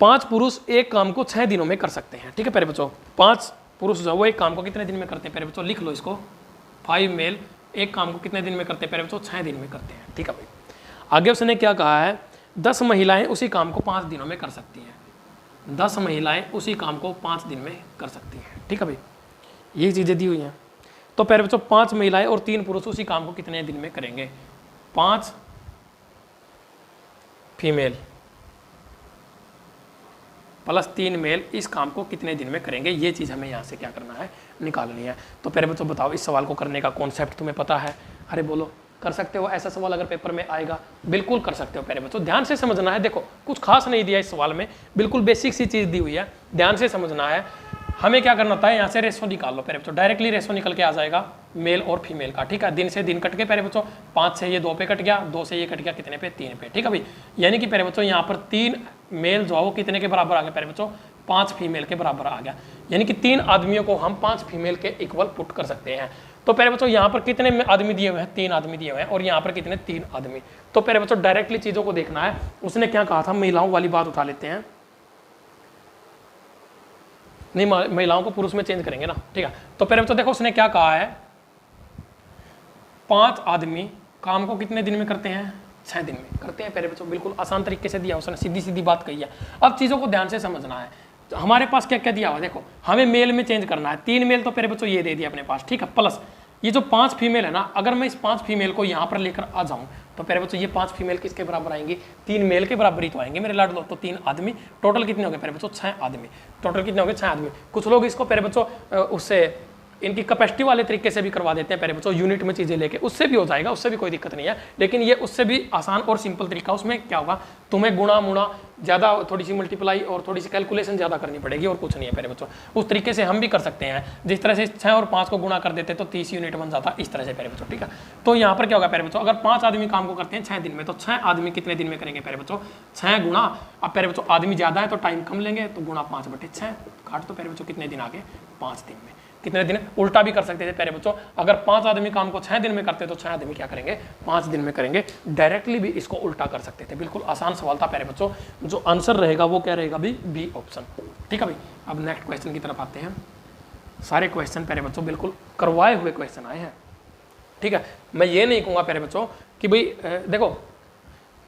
5 पुरुष एक काम को 6 दिनों में कर सकते हैं। ठीक है प्यारे बच्चों, 5 पुरुष जो वो एक काम को कितने दिन में करते हैं प्यारे बच्चों, लिख लो इसको। 5 मेल एक काम को कितने दिन में करते हैं प्यारे बच्चों, 6 दिन में करते हैं। ठीक है भाई, आगे उसने क्या कहा है, 10 महिलाएं उसी काम को 5 दिनों में कर सकती हैं। 10 महिलाएं उसी काम को 5 दिन में कर सकती हैं। ठीक है भाई, ये चीज़ें दी हुई हैं। तो प्यारे बच्चों 5 महिलाएं और 3 पुरुष उसी काम को कितने दिन में करेंगे, 5 फीमेल प्लस 3 मेल इस काम को कितने दिन में करेंगे, ये चीज़ हमें यहाँ से क्या करना है, निकालनी है। तो प्यारे बच्चों बताओ इस सवाल को करने का कॉन्सेप्ट तुम्हें पता है, अरे बोलो, कर सकते हो ऐसा सवाल अगर पेपर में आएगा, बिल्कुल कर सकते हो प्यारे बच्चों। ध्यान से समझना है, देखो कुछ खास नहीं दिया इस सवाल में, बिल्कुल बेसिक सी चीज़ दी हुई है, ध्यान से समझना है। हमें क्या करना होता है, यहाँ से रेशो निकाल लो प्यारे बच्चों, डायरेक्टली रेशो निकल के आ जाएगा मेल और फीमेल का। ठीक है, दिन से दिन कट के प्यारे बच्चों, 5 से ये 2 पे कट गया, 2 से ये कट गया कितने पे, 3 पे। ठीक है भाई, यानी कि प्यारे बच्चों यहाँ पर 3 मेल जो है वो कितने के बराबर आ गया प्यारे बच्चों, 5 फीमेल के बराबर आ गया। यानी कि 3 आदमियों को हम 5 फीमेल के इक्वल पुट कर सकते हैं। तो प्यारे बच्चों यहाँ पर कितने आदमी दिए हुए हैं, 3 आदमी दिए हुए हैं, और यहाँ पर कितने, 3 आदमी। तो प्यारे बच्चों डायरेक्टली चीज़ों को देखना है। उसने क्या कहा था, महिलाओं वाली बात उठा लेते हैं, नहीं महिलाओं को पुरुष में चेंज करेंगे ना। ठीक है, तो प्यारे बच्चों देखो उसने क्या कहा है, 5 आदमी काम को कितने दिन में करते हैं, 6 दिन में करते हैं प्यारे बच्चों। बिल्कुल आसान तरीके से दिया, उसने सीधी सीधी बात कही है। अब चीज़ों को ध्यान से समझना है, हमारे पास क्या क्या दिया हुआ, देखो हमें मेल में चेंज करना है, 3 मेल तो प्यारे बच्चों ये दे दिया अपने पास। ठीक है, प्लस ये जो 5 फीमेल है ना, अगर मैं इस 5 फीमेल को यहाँ पर लेकर आ जाऊँ तो प्यारे बच्चों ये 5 फीमेल किसके बराबर आएंगी, 3 मेल के बराबर ही तो आएंगे मेरे लाडलो। तो 3 आदमी, टोटल कितने हो गए प्यारे बच्चों, 6 आदमी। टोटल कितने हो गए, 6 आदमी। कुछ लोग इसको प्यारे बच्चों उससे इनकी कैपेसिटी वाले तरीके से भी करवा देते हैं प्यारे बच्चों, यूनिट में चीज़ें लेके, उससे भी हो जाएगा, उससे भी कोई दिक्कत नहीं है। लेकिन ये उससे भी आसान और सिंपल तरीका, उसमें क्या होगा, तुम्हें गुणा मुणा ज़्यादा, थोड़ी सी मल्टीप्लाई और थोड़ी सी कैलकुलेशन ज़्यादा करनी पड़ेगी, और कुछ नहीं है प्यारे बच्चों। उस तरीके से हम भी कर सकते हैं, जिस तरह से 6 और 5 को गुणा कर देते तो 30 यूनिट बन जाता, इस तरह से प्यारे बच्चों। ठीक है, तो यहाँ पर क्या होगा प्यारे बच्चों, अगर 5 आदमी काम को करते हैं 6 दिन में, तो 6 आदमी कितने दिन में करेंगे प्यारे बच्चों, 6 गुणा, अब प्यारे बच्चों आदमी ज़्यादा है तो टाइम कम लेंगे, तो गुणा 5/6 काट, तो प्यारे बच्चों कितने दिन आगे, 5 दिन में। कितने दिन, उल्टा भी कर सकते थे प्यारे बच्चों, अगर 5 आदमी काम को 6 दिन में करते तो 6 आदमी क्या करेंगे, 5 दिन में करेंगे। डायरेक्टली भी इसको उल्टा कर सकते थे, बिल्कुल आसान सवाल था प्यारे बच्चों। जो आंसर रहेगा वो क्या रहेगा भी, बी ऑप्शन। ठीक है भाई, अब नेक्स्ट क्वेश्चन की तरफ आते हैं। सारे क्वेश्चन प्यारे बच्चों बिल्कुल करवाए हुए क्वेश्चन आए हैं। ठीक है, मैं ये नहीं कहूँगा प्यारे बच्चों कि भाई देखो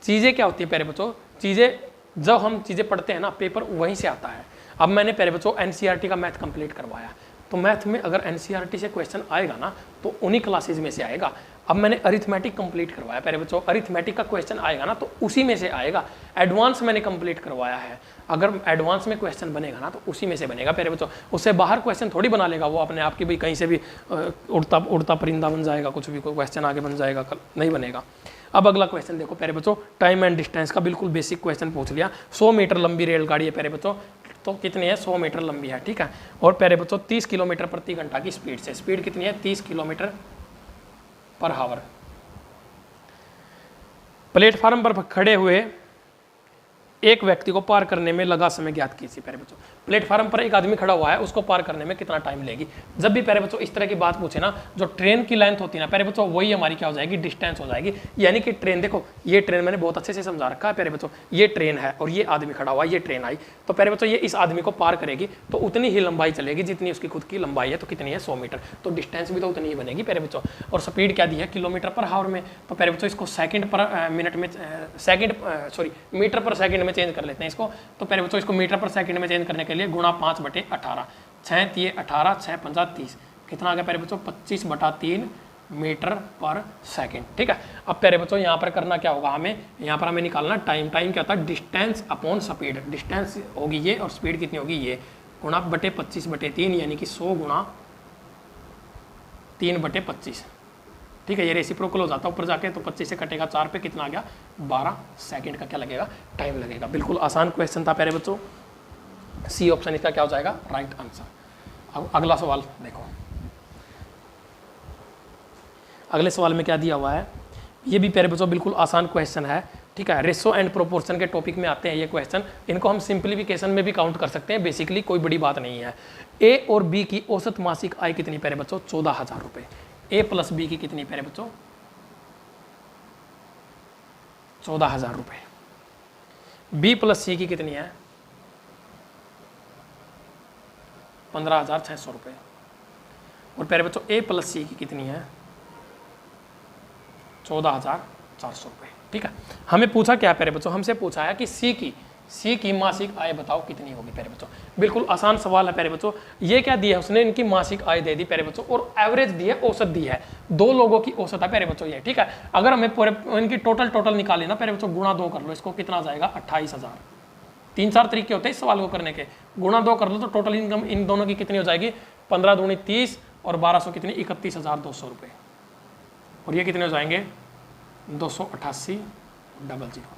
चीज़ें क्या होती है प्यारे बच्चों, चीज़ें जब हम चीज़ें पढ़ते हैं ना, पेपर वहीं से आता है। अब मैंने प्यारे बच्चों NCERT का मैथ कंप्लीट करवाया, तो मैथ में अगर NCERT से क्वेश्चन आएगा ना तो उन्हीं क्लासेज में से आएगा। अब मैंने अरिथमेटिक कंप्लीट करवाया प्यारे बच्चों, अरिथमेटिक का क्वेश्चन आएगा ना तो उसी में से आएगा। एडवांस मैंने कंप्लीट करवाया है, अगर एडवांस में क्वेश्चन बनेगा ना तो उसी में से बनेगा प्यारे बच्चों। उससे बाहर क्वेश्चन थोड़ी बना लेगा वो अपने आप की, भाई कहीं से भी उड़ता परिंदा बन जाएगा, कुछ भी कोई क्वेश्चन आगे बन जाएगा, नहीं बनेगा। अब अगला क्वेश्चन देखो प्यारे बच्चों, टाइम एंड डिस्टेंस का बिल्कुल बेसिक क्वेश्चन पूछ लिया। 100 मीटर लंबी रेलगाड़ी है प्यारे बच्चों, तो कितनी है, 100 मीटर लंबी है। ठीक है, और प्यारे बच्चों 30 किलोमीटर प्रति घंटा की स्पीड से, स्पीड कितनी है, 30 किलोमीटर पर आवर। प्लेटफार्म पर खड़े हुए एक व्यक्ति को पार करने में लगा समय ज्ञात कीजिए। प्यारे बच्चों प्लेटफार्म पर एक आदमी खड़ा हुआ है, उसको पार करने में कितना टाइम लेगी। जब भी प्यारे बच्चों इस तरह की बात पूछे ना, जो ट्रेन की लेंथ होती है ना प्यारे बच्चों, वही हमारी क्या हो जाएगी, डिस्टेंस हो जाएगी। यानी कि ट्रेन, देखो ये ट्रेन मैंने बहुत अच्छे से समझा रखा है प्यारे बच्चों, ये ट्रेन है और ये आदमी खड़ा हुआ है, ये ट्रेन आई, तो प्यारे बच्चों ये इस आदमी को पार करेगी तो उतनी ही लंबाई चलेगी जितनी उसकी खुद की लंबाई है। तो कितनी है, 100 मीटर, तो डिस्टेंस भी तो उतनी ही बनेगी प्यारे बच्चों। और स्पीड क्या दी है, किलोमीटर पर हावर में, तो प्यारे बच्चों इसको सेकंड पर मिनट में, मीटर पर सेकंड में चेंज कर लेते हैं इसको। तो प्यारे बच्चों इसको मीटर पर सेकंड में चेंज करने के लिए गुणा 5/18, 6 × 18, 6 × 5 = 30, कितना आ गया प्यारे बच्चों, 25/3 मीटर पर सेकंड। ठीक है, अब प्यारे बच्चों यहाँ पर करना क्या होगा, हमें यहाँ पर हमें निकालना टाइम। टाइम क्या होता है, डिस्टेंस अपॉन स्पीड। डिस्टेंस होगी ये और स्पीड कितनी होगी ये, गुणा बटे 25/3, यानी कि 100 × 3/25। ठीक है, ये रेसिप्रोकल हो जाता है ऊपर जाके, तो 25 से कटेगा 4 पे, कितना आ गया, 12 सेकंड का क्या लगेगा, टाइम लगेगा। बिल्कुल आसान क्वेश्चन था प्यारे बच्चों, सी ऑप्शन इसका क्या हो जाएगा, राइट आंसर। अब अगला सवाल देखो, अगले सवाल में क्या दिया हुआ है, ये भी प्यारे बच्चों बिल्कुल आसान क्वेश्चन है। ठीक है, रेशो एंड प्रोपोर्शन के टॉपिक में आते हैं ये क्वेश्चन, इनको हम सिंप्लीफिकेशन में भी काउंट कर सकते हैं, बेसिकली कोई बड़ी बात नहीं है। ए और बी की औसत मासिक आय कितनी प्यारे बच्चों, 14,000 रुपये। ए प्लस बी की कितनी प्यारे बच्चों, 14,000 रुपये। बी प्लस सी की कितनी है, 15,600 रुपये। और प्यारे बच्चों ए प्लस सी की कितनी है, 14,400 रुपये। ठीक है, हमें पूछा क्या प्यारे बच्चों, हमसे पूछा है कि सी की मासिक आय बताओ कितनी होगी प्यारे बच्चों। बिल्कुल आसान सवाल है प्यारे बच्चों। ये क्या दिया है उसने, इनकी मासिक आय दे दी प्यारे बच्चों, और एवरेज दी है, औसत दी है, 2 लोगों की औसत है प्यारे बच्चों ये। ठीक है, अगर हमें पूरे इनकी टोटल निकाले ना प्यारे बच्चों, गुणा 2 कर लो, इसको कितना आ जाएगा, 28,000। 3-4 तरीके होते हैं इस सवाल को करने के, गुणा 2 कर लो तो टोटल इनकम इन दोनों की कितनी हो जाएगी, 15 दूनी 30 और 1200 कितनी, 31,200 रुपये। और ये कितने हो जाएंगे, 288,000।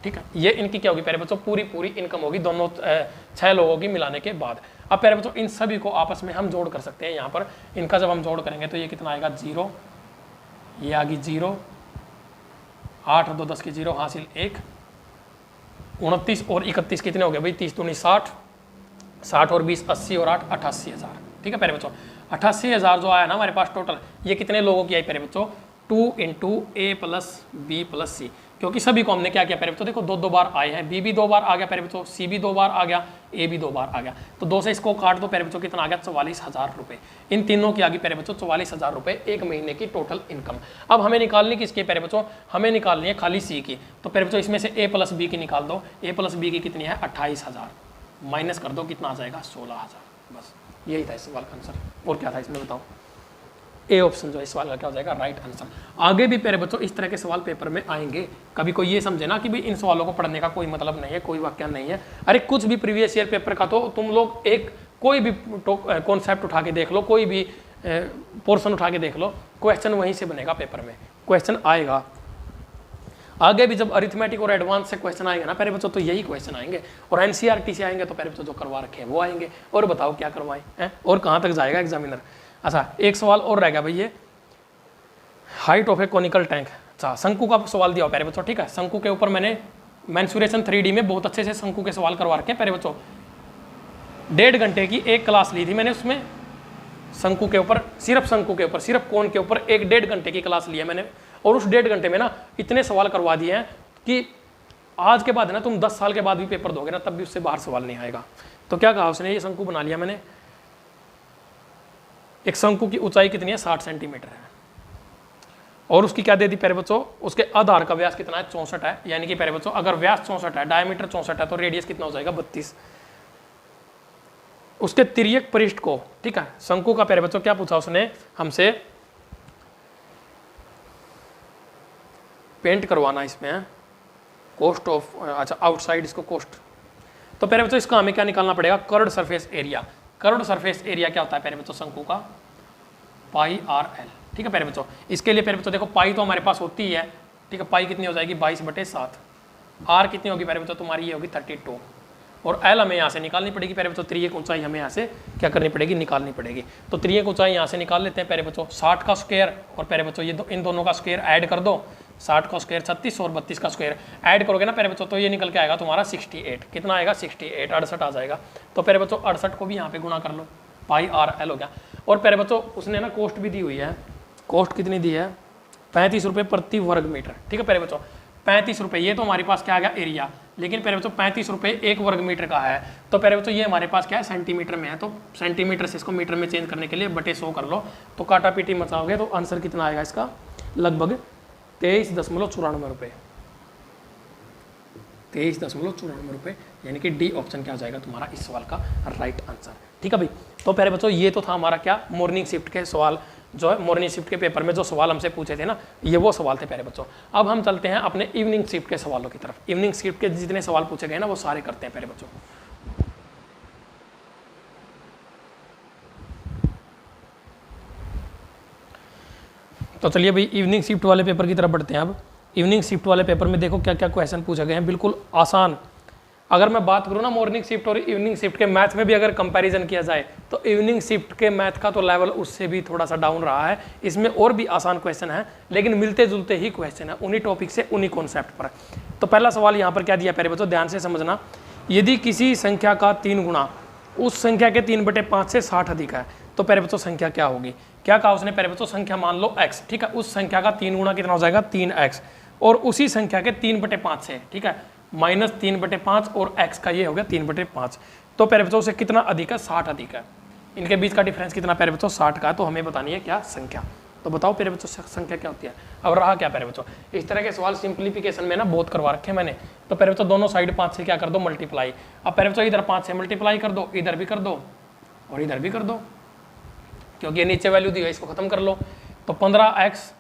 ठीक है, ये इनकी क्या होगी प्यारे बच्चों, पूरी इनकम होगी दोनों 6 लोगों की मिलाने के बाद। अब प्यारे बच्चों इन सभी को आपस में हम जोड़ कर सकते हैं। यहाँ पर इनका जब हम जोड़ करेंगे तो ये कितना आएगा, 0, ये आ गई 0, 8 और 2 10 की 0 हासिल 1, 29 और 31 कितने हो गए भाई, 30 दूनी 60, 60 और 20 80 और 8 88,000। ठीक है प्यारे बच्चों, 88,000 जो आया ना हमारे पास टोटल, ये कितने लोगों की आई प्यारे बच्चों, 2 × A + B + C, क्योंकि सभी को हमने क्या किया प्यारे बच्चों, देखो 2 बार आए हैं, बी भी 2 बार आ गया प्यारे बच्चों, सी भी 2 बार आ गया, ए भी 2 बार आ गया, तो 2 से इसको काट दो प्यारे बच्चों, कितना आ गया, 44,000 रुपये। इन तीनों की आ गई प्यारे बच्चों 44,000 रुपये एक महीने की टोटल इनकम। अब हमें निकालनी किसकी प्यारे बच्चों, हमें निकालनी है खाली सी की। तो प्यारे बच्चों इसमें से A + B की निकाल दो, A + B की कितनी है, 28,000, माइनस कर दो, कितना आ जाएगा, 16,000। बस यही था इस सवाल का आंसर। और क्या था इसमें बताओ, ए ऑप्शन जो है इस सवाल का क्या हो जाएगा, राइट आंसर। आगे भी प्यारे बच्चों इस तरह के सवाल पेपर में आएंगे, कभी कोई ये समझे ना कि भाई इन सवालों को पढ़ने का कोई मतलब नहीं है, कोई वाक्य नहीं है। अरे कुछ भी प्रीवियस ईयर पेपर का तो तुम लोग एक कोई भी कॉन्सेप्ट उठा के देख लो, कोई भी पोर्शन उठा के देख लो, क्वेश्चन वहीं से बनेगा पेपर में, क्वेश्चन आएगा। आगे भी जब अरिथमेटिक और एडवांस से क्वेश्चन आएंगे ना प्यारे बच्चों, तो यही क्वेश्चन आएंगे। और एनसीईआरटी से आएंगे तो प्यारे बच्चों जो करवा रखे हैं वो आएंगे। और बताओ क्या करवाएं हैं, और कहाँ तक जाएगा एग्जामिनर। अच्छा एक सवाल और रह गया भाई, ये height of A conical tank. अच्छा शंकु का सवाल दिया हो प्यारे बच्चों। ठीक है, शंकु के ऊपर मैंने मेंसुरेशन 3D में बहुत अच्छे से शंकु के सवाल करवा रखे हैं प्यारे बच्चों। 1.5 घंटे की एक क्लास ली थी मैंने, उसमें शंकु के ऊपर, सिर्फ शंकु के ऊपर, सिर्फ कोन के ऊपर एक 1.5 घंटे की क्लास ली है मैंने। और उस 1.5 घंटे में ना इतने सवाल करवा दिए हैं कि आज के बाद ना तुम 10 साल के बाद भी पेपर दोगे ना, तब भी उससे बाहर सवाल नहीं आएगा। तो क्या कहा उसने, ये शंकु बना लिया मैंने। एक शंकु की ऊंचाई कितनी है, 60 सेंटीमीटर है, और उसकी क्या दे दी प्यारे बच्चों, उसके आधार का व्यास कितना है, 64 है। यानी कि प्यारे बच्चों अगर व्यास 64 है, डायमीटर 64 है, तो रेडियस कितना हो जाएगा, 32। उसके तिर्यक पृष्ठ को, ठीक है, शंकु का प्यारे बच्चों क्या पूछा उसने हमसे, पेंट करवाना इसमें, कोस्ट ऑफ, अच्छा आउटसाइड इसको कोस्ट। तो प्यारे बच्चों इसका हमें क्या निकालना पड़ेगा, curved surface area. Curved surface area क्या होता है प्यारे बच्चों शंकु का, πRL। ठीक है प्यारे बच्चों, इसके लिए प्यारे बच्चों देखो पाई तो हमारे पास होती है, ठीक है, पाई कितनी हो जाएगी, 22/7। आर कितनी होगी प्यारे बच्चों, तुम्हारी ये होगी 32। और एल हमें यहाँ से निकालनी पड़ेगी प्यारे बच्चों, त्रियक ऊंचाई हमें यहाँ से क्या करनी पड़ेगी, निकालनी पड़ेगी। तो त्रियक ऊंचाई यहाँ से निकाल लेते हैं प्यारे बच्चों, 60 का स्क्वायर और प्यारे बच्चों ये इन दोनों का स्क्वायर ऐड कर दो, 60 का स्क्वायर 36 और 32 का स्क्वायर ऐड करोगे ना प्यारे बच्चों तो ये निकल के आएगा तुम्हारा 68। कितना आएगा 68, 68 आ जाएगा। तो प्यारे बच्चों 68 को भी यहाँ पे गुणा कर लो, पाई आर एल हो गया। और प्यारे बच्चों उसने ना कॉस्ट भी दी हुई है, कॉस्ट कितनी दी है 35 रुपये प्रति वर्ग मीटर। ठीक है प्यारे बच्चों 35 रुपये, ये तो हमारे पास क्या आ गया एरिया, लेकिन प्यारे बच्चों 35 रुपये 1 वर्ग मीटर का है। तो प्यारे बच्चों ये हमारे पास क्या है सेंटीमीटर में है, तो सेंटीमीटर से इसको मीटर में चेंज करने के लिए बटे 100 कर लो, तो काटा पीटी मचाओगे तो आंसर कितना आएगा इसका लगभग 23.94 रुपये, 23.94 रुपये, यानी कि डी ऑप्शन क्या हो जाएगा तुम्हारा इस सवाल का राइट आंसर। ठीक है भाई। तो प्यारे बच्चों ये तो था हमारा क्या मॉर्निंग शिफ्ट के सवाल, जो है मॉर्निंग शिफ्ट के पेपर में जो सवाल हमसे पूछे थे ना, ये वो सवाल थे प्यारे बच्चों। अब हम चलते हैं अपने इवनिंग शिफ्ट के सवालों की तरफ। इवनिंग शिफ्ट के जितने सवाल पूछे गए ना वो सारे करते हैं प्यारे बच्चों। तो चलिए भाई इवनिंग शिफ्ट वाले पेपर की तरफ बढ़ते हैं। अब इवनिंग शिफ्ट वाले पेपर में देखो क्या क्या क्वेश्चन पूछे गए हैं, बिल्कुल आसान। अगर मैं बात करूँ ना मॉर्निंग शिफ्ट और इवनिंग शिफ्ट के मैथ में भी अगर कंपैरिजन किया जाए तो इवनिंग शिफ्ट के मैथ का तो लेवल उससे भी थोड़ा सा डाउन रहा है। इसमें और भी आसान क्वेश्चन है, लेकिन मिलते जुलते ही क्वेश्चन है उन्हीं टॉपिक से उन्हीं कॉन्सेप्ट पर। तो पहला सवाल यहाँ पर क्या दिया प्यारे बच्चों, ध्यान से समझना। यदि किसी संख्या का 3 गुना उस संख्या के 3/5 से 60 अधिक है तो प्यारे बच्चों संख्या क्या होगी। क्या कहा उसने प्यारे बच्चों, संख्या मान लो x, ठीक है, उस संख्या का 3 गुना कितना हो जाएगा 3x, और उसी संख्या के 3/5 से, ठीक है, -3/5 और x का ये हो गया 3/5। तो प्यारे बच्चों से कितना अधिक है 60 अधिक है। इनके बीच का डिफरेंस कितना प्यारे बच्चों 60 का है। तो हमें बतानी है क्या संख्या। तो बताओ प्यारे बच्चों संख्या क्या होती है। अब रहा क्या प्यारे बच्चों, इस तरह के सवाल सिंप्लीफिकेशन में ना बहुत करवा रखे मैंने। तो प्यारे बच्चों दोनों साइड 5 से क्या कर दो मल्टीप्लाई। अब प्यारे बच्चों इधर 5 से मल्टीप्लाई कर दो, इधर भी कर दो और इधर भी कर दो, क्योंकि ये नीचे वैल्यू दी है इसको खत्म कर लो। तो 15x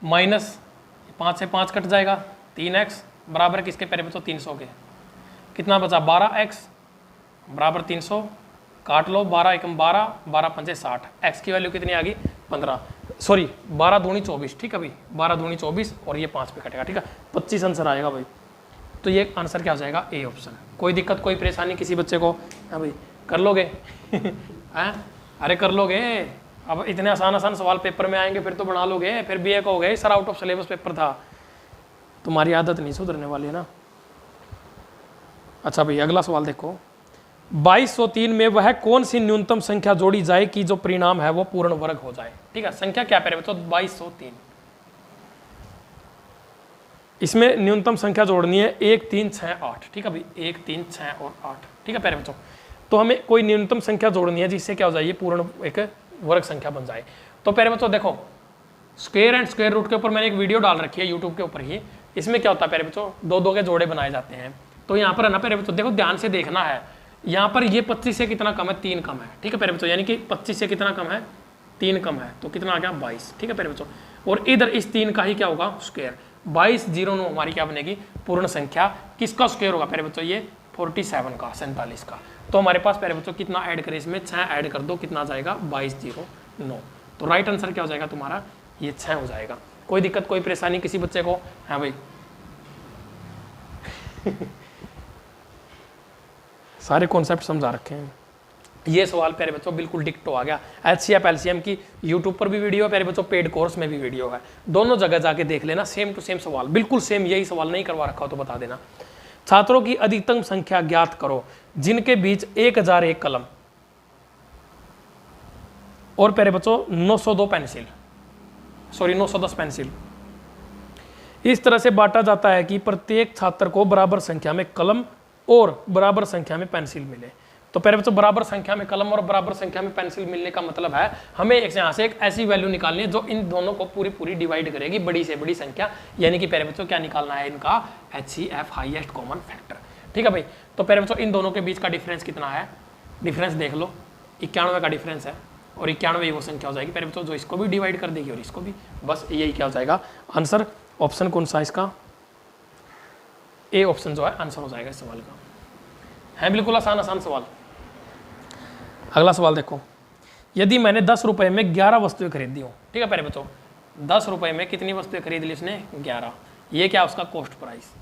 माइनस 5 से 5 कट जाएगा 3x बराबर किसके प्यारे बच्चों 300 के। कितना बचा 12x बराबर 300, काट लो 12 एकम 12, 12 पंचे 60, x की वैल्यू कितनी आ गई 15, सॉरी 12 दूनी 24, ठीक है भाई 12 दूनी 24 और ये 5 पे कटेगा, ठीक है 25 आंसर आएगा भाई। तो ये आंसर क्या हो जाएगा ए ऑप्शन। कोई दिक्कत कोई परेशानी किसी बच्चे को, हाँ भाई कर लोगे हैं, अरे कर लोगे। अब इतने आसान आसान सवाल पेपर में आएंगे फिर तो बना लोगे, फिर बीए का हो गया sir out of syllabus paper था, तुम्हारी आदत नहीं सुधरने वाली है ना। अच्छा भाई अगला सवाल देखो, 2203 में वह कौन सी न्यूनतम संख्या जोड़ी जाए कि जो परिणाम है वो पूर्ण वर्ग हो जाए। ठीक है, संख्या क्या प्यारे बच्चों 2203। इसमें न्यूनतम संख्या जोड़नी है 1 3 6 8, ठीक है भाई 1 3 6 और 8, ठीक है प्यारे बच्चों। तो हमें कोई न्यूनतम संख्या जोड़नी है जिससे क्या हो जाए ये पूर्ण एक वर्ग संख्या बन जाए। तो प्यारे बच्चों देखो स्क्वायर एंड स्क्वायर रूट के ऊपर मैंने एक वीडियो डाल रखी है यूट्यूब के ऊपर ही। इसमें क्या होता है प्यारे बच्चों 2 के जोड़े बनाए जाते हैं। तो यहाँ पर है ना प्यारे बच्चों देखो ध्यान से देखना है, यहाँ पर ये 25 से कितना कम है 3 कम है, ठीक है प्यारे बच्चों, यानी कि 25 से कितना कम है 3 कम है, तो कितना आ गया 22, ठीक है प्यारे बच्चों। और इधर इस 3 का ही क्या होगा स्क्वायर, 22 0 9 हमारी क्या बनेगी पूर्ण संख्या। किसका स्क्वायर होगा प्यारे बच्चों ये 47 का 47 का। तो हमारे पास प्यारे बच्चों कितना ऐड करें इसमें 6 ऐड कर दो, कितना आ जाएगा 22 0 9। तो राइट आंसर क्या हो जाएगा तुम्हारा ये 6 हो जाएगा। कोई दिक्कत कोई परेशानी किसी बच्चे को, हाँ भाई सारे कॉन्सेप्ट समझा रखे हैं। ये सवाल प्यारे बच्चों बिल्कुल डिक्टो आ गया। HCF LCM की यूट्यूब पर भी वीडियो है प्यारे बच्चों, पेड कोर्स में भी वीडियो है, दोनों जगह जाके देख लेना, सेम टू सेम सवाल बिल्कुल सेम। यही सवाल नहीं करवा रखा हो तो बता देना। छात्रों की अधिकतम संख्या ज्ञात करो जिनके बीच 1001 कलम और प्यारे बच्चों 902 पेंसिल, सॉरी 910 पेंसिल इस तरह से बांटा जाता है कि प्रत्येक छात्र को बराबर संख्या में कलम और बराबर संख्या में पेंसिल मिले। तो प्यारे बच्चों बराबर संख्या में कलम और बराबर संख्या में पेंसिल मिलने का मतलब है हमें यहाँ से एक ऐसी वैल्यू निकालनी है जो इन दोनों को पूरी पूरी डिवाइड करेगी, बड़ी से बड़ी संख्या, यानी कि प्यारे बच्चों क्या निकालना है इनका HCF हाईएस्ट कॉमन फैक्टर। ठीक है भाई। तो प्यारे बच्चों इन दोनों के बीच का डिफरेंस कितना है, डिफरेंस देख लो 91 का डिफरेंस है, और 91 वो संख्या हो जाएगी प्यारे बच्चों जो इसको भी डिवाइड कर देगी और इसको भी, बस यही क्या हो जाएगा आंसर। ऑप्शन कौन सा इसका ए ऑप्शन जो है आंसर हो जाएगा इस सवाल का। है बिल्कुल आसान आसान सवाल। अगला सवाल देखो, यदि मैंने 10 रुपए में 11 वस्तुएं खरीदी हो, ठीक है प्यारे बच्चों 10 रुपए में कितनी वस्तुएं खरीद ली इसने 11, ये क्या उसका कॉस्ट प्राइस।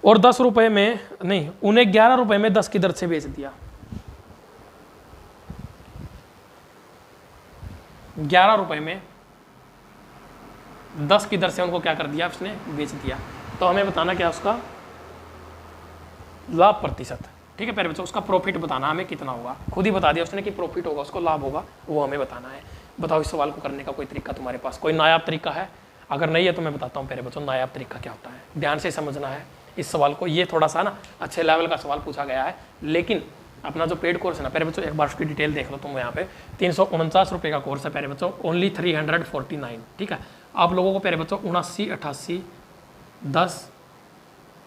और 10 रुपए में नहीं, उन्हें 11 रुपए में 10 की दर से बेच दिया। 11 रुपए में 10 की दर से उनको क्या कर दिया, उसने बेच दिया। तो हमें बताना क्या उसका लाभ प्रतिशत, ठीक है प्यारे बच्चों, उसका प्रॉफिट बताना हमें कितना होगा। खुद ही बता दिया उसने कि प्रॉफिट होगा, उसको लाभ होगा, वो हमें बताना है। बताओ इस सवाल को करने का कोई तरीका तुम्हारे पास, कोई नायाब तरीका है? अगर नहीं है तो मैं बताता हूँ प्यारे बच्चों नायाब तरीका क्या होता है। ध्यान से समझना है इस सवाल को, ये थोड़ा सा ना अच्छे लेवल का सवाल पूछा गया है, लेकिन अपना जो पेड कोर्स है ना प्यारे बच्चों, एक बार उसकी डिटेल देख लो तुम यहाँ पे। 349 रुपये का कोर्स है प्यारे बच्चों, ओनली 349, ठीक है। आप लोगों को प्यारे बच्चों 79 88 10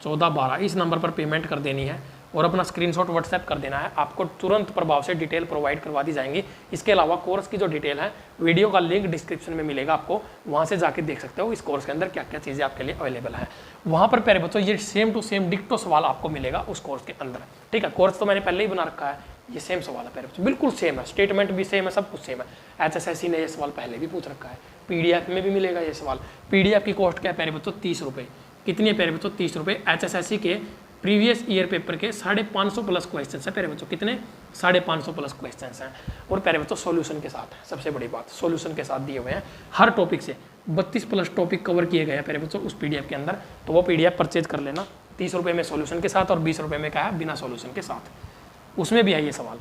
14 12 इस नंबर पर पेमेंट कर देनी है और अपना स्क्रीनशॉट व्हाट्सएप कर देना है। आपको तुरंत प्रभाव से डिटेल प्रोवाइड करवा दी जाएंगी। इसके अलावा कोर्स की जो डिटेल है, वीडियो का लिंक डिस्क्रिप्शन में मिलेगा, आपको वहाँ से जाके देख सकते हो इस कोर्स के अंदर क्या क्या चीज़ें आपके लिए अवेलेबल है। वहाँ पर प्यारे बच्चों ये सेम टू सेम डिक्टो सवाल आपको मिलेगा उस कोर्स के अंदर, ठीक है। कोर्स तो मैंने पहले ही बना रखा है, ये सेम सवाल है प्यारे बच्चों, बिल्कुल सेम है, स्टेटमेंट भी सेम है, सब कुछ सेम है। HSSC ने ये सवाल पहले भी पूछ रखा है, PDF में भी मिलेगा ये सवाल। PDF की कॉस्ट क्या है प्यारे बच्चों, 30 रुपये। कितनी है प्यारे बच्चों, 30 रुपये। HSSC के प्रीवियस ईयर पेपर के 550 प्लस क्वेश्चन है प्यारे बच्चों, कितने 550 प्लस क्वेश्चन हैं, और प्यारे बच्चों सॉल्यूशन के साथ है, सबसे बड़ी बात सॉल्यूशन के साथ दिए हुए हैं। हर टॉपिक से 32 प्लस टॉपिक कवर किए गए हैं प्यारे बच्चों उस PDF के अंदर, तो वो PDF परचेज कर लेना। 30 रुपये में सॉल्यूशन के साथ और 20 रुपये में क्या है बिना सॉल्यूशन के साथ, उसमें भी है ये सवाल।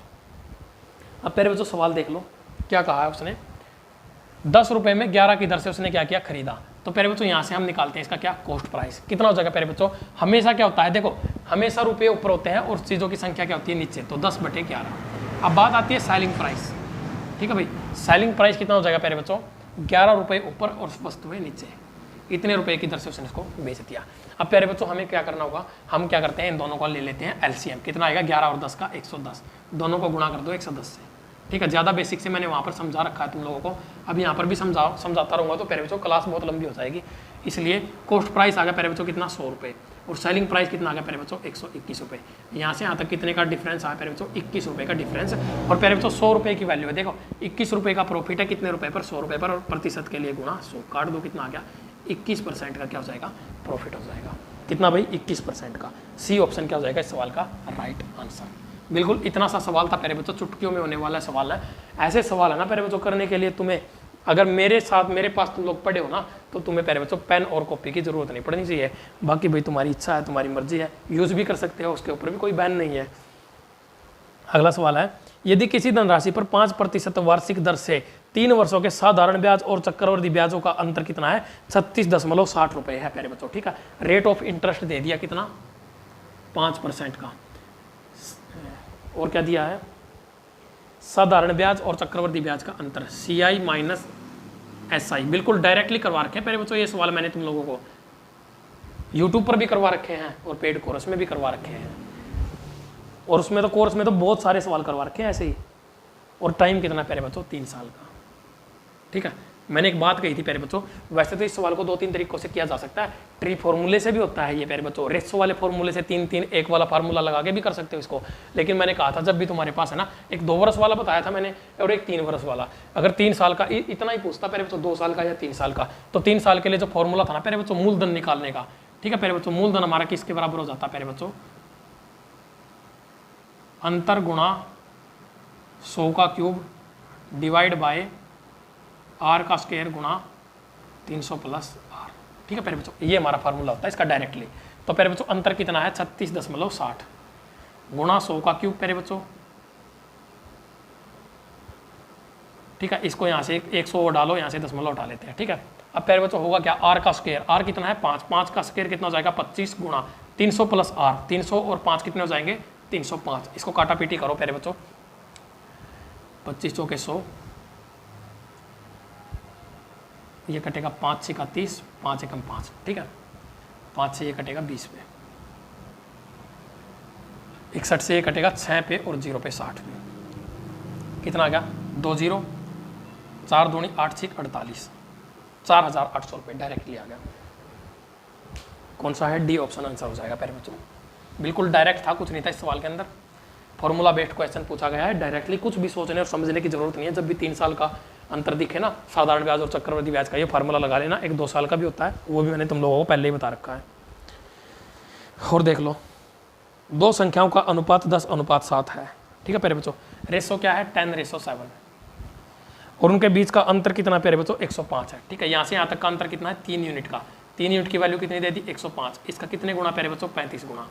अब प्यारे बच्चों सवाल देख लो क्या कहा है उसने, 10 रुपये में 11 की दर से उसने क्या किया, खरीदा। तो प्यारे बच्चों यहाँ से हम निकालते हैं इसका क्या कॉस्ट प्राइस, कितना हो जाएगा प्यारे बच्चों। हमेशा क्या होता है, देखो हमेशा रुपये ऊपर होते हैं और चीज़ों की संख्या क्या होती है नीचे, तो 10/11। अब बात आती है सेलिंग प्राइस, ठीक है भाई, सेलिंग प्राइस कितना हो जाएगा प्यारे बच्चों, 11 रुपये ऊपर और वस्तुएं नीचे, इतने रुपए की दर से उसने इसको बेच दिया। अब प्यारे बच्चों हमें क्या करना होगा, हम क्या करते हैं इन दोनों को ले लेते हैं LCM, कितना आएगा 11 और 10 का 110, दोनों को गुणा कर दो 110 से, ठीक है। ज़्यादा बेसिक से मैंने वहाँ पर समझा रखा है तुम लोगों को, अब यहाँ पर भी समझाता रहूँगा तो प्यारे बच्चों क्लास बहुत लंबी हो जाएगी, इसलिए कॉस्ट प्राइस आ गया प्यारे बच्चों कितना 100 रुपये, और सेलिंग प्राइस कितना आ गया प्यारे बच्चों 121 रुपये। यहाँ से यहाँ तक कितने का डिफरेंस आया प्यारे बच्चों, 21 रुपये का डिफरेंस। और प्यारे बच्चों 100 रुपये की वैल्यू है, देखो 21 रुपये का प्रॉफिट है, कितने रुपये पर, 100 रुपये पर, और प्रतिशत के लिए गुणा 100, काट दो कितना आ गया 21% का क्या हो जाएगा प्रॉफिट हो जाएगा, कितना भाई 21% का। सी ऑप्शन क्या हो जाएगा इस सवाल का राइट आंसर। बिल्कुल इतना सा सवाल था प्यारे बच्चों, चुटकियों में होने वाला सवाल है। ऐसे सवाल है ना प्यारे बच्चों करने के लिए तुम्हें, अगर मेरे साथ मेरे पास तुम लोग पढ़े हो ना, तो तुम्हें प्यारे बच्चों पेन और कॉपी की जरूरत नहीं पड़नी चाहिए। बाकी भाई तुम्हारी इच्छा है, तुम्हारी मर्जी है, यूज भी कर सकते हो, उसके ऊपर भी कोई बैन नहीं है। अगला सवाल है, यदि किसी धनराशि पर 5% वार्षिक दर से 3 वर्षों के साधारण ब्याज और चक्रवृद्धि ब्याजों का अंतर कितना है, 36.60 रुपये है प्यारे बच्चों, ठीक है। रेट ऑफ इंटरेस्ट दे दिया कितना 5% का, और क्या दिया है साधारण ब्याज और चक्रवृद्धि ब्याज का अंतर CI माइनस SI, बिल्कुल डायरेक्टली करवा रखे हैं प्यारे बच्चों। ये सवाल मैंने तुम लोगों को YouTube पर भी करवा रखे हैं और पेड कोर्स में भी करवा रखे हैं, और उसमें तो कोर्स में तो बहुत सारे सवाल करवा रखे हैं ऐसे ही। और टाइम कितना प्यारे बच्चों 3 साल का, ठीक है। मैंने एक बात कही थी प्यारे बच्चों, वैसे तो इस सवाल को 2-3 तरीकों से किया जा सकता है। ट्री फॉर्मूले से भी होता है ये प्यारे बच्चों, रेशो वाले फॉर्मूले से 3-3-1 वाला फार्मूला लगा के भी कर सकते हो इसको। लेकिन मैंने कहा था जब भी तुम्हारे पास है ना, एक 2 वर्ष वाला बताया था मैंने और एक 3 वर्ष वाला, अगर 3 साल का इतना ही पूछता प्यारे बच्चों 2 साल का या 3 साल का, तो 3 साल के लिए जो फॉर्मूला था ना प्यारे बच्चों मूलधन निकालने का, ठीक है प्यारे बच्चों, मूलधन हमारा किसके बराबर हो जाता है प्यारे बच्चों, अंतर गुणा 100 का क्यूब डिवाइड बाय R का स्क्वायर गुणा 300 प्लस R, ठीक है प्यारे बच्चों, ये हमारा फार्मूला होता है इसका डायरेक्टली। तो प्यारे बच्चों अंतर कितना है 36.60 गुणा 100 का क्यूब प्यारे बच्चों, ठीक है। इसको यहाँ से 100 डालो, यहाँ से दशमलव उठा लेते हैं, ठीक है। अब प्यारे बच्चों होगा क्या R का स्क्वायर, R कितना है 5, 5 का स्क्वायर कितना हो जाएगा 25 गुणा 300 प्लस R, 300 और 5 कितने हो जाएंगे 305। इसको काटा पीटी करो प्यारे बच्चों, 25 चौके 100, ये कटेगा 5 से का 30, 5 एकम 5, ठीक है। 5 से ये कटेगा 20 पे, 61 से ये कटेगा 6 पे और 0 पे 60 पे, कितना आ गया 2 0, 4 दूनी 8 6 48, 4800 रुपये डायरेक्टली आ गया। कौन सा है, डी ऑप्शन आंसर हो जाएगा प्यारे बच्चों। बिल्कुल डायरेक्ट था, कुछ नहीं था इस सवाल के अंदर, फॉर्मूला बेस्ड क्वेश्चन पूछा गया है, डायरेक्टली कुछ भी सोचने और समझने की जरूरत नहीं है। जब भी 3 साल का अंतर दिखे ना साधारण ब्याज और चक्रवृद्धि ब्याज का, ये फार्मूला लगा लेना। एक 2 साल का भी होता है, वो भी मैंने तुम लोगों को पहले ही बता रखा है। और देख लो, 2 संख्याओं का अनुपात 10:7 है, ठीक है प्यारे बच्चों। रेशो क्या है 10:7, और उनके बीच का अंतर कितना प्यारे बच्चों 105 है। ठीक है, यहाँ से यहाँ तक का अंतर कितना है 3 यूनिट का। 3 यूनिट की वैल्यू कितनी दे दी 105। इसका कितने गुना प्यारे बच्चों 35 गुना।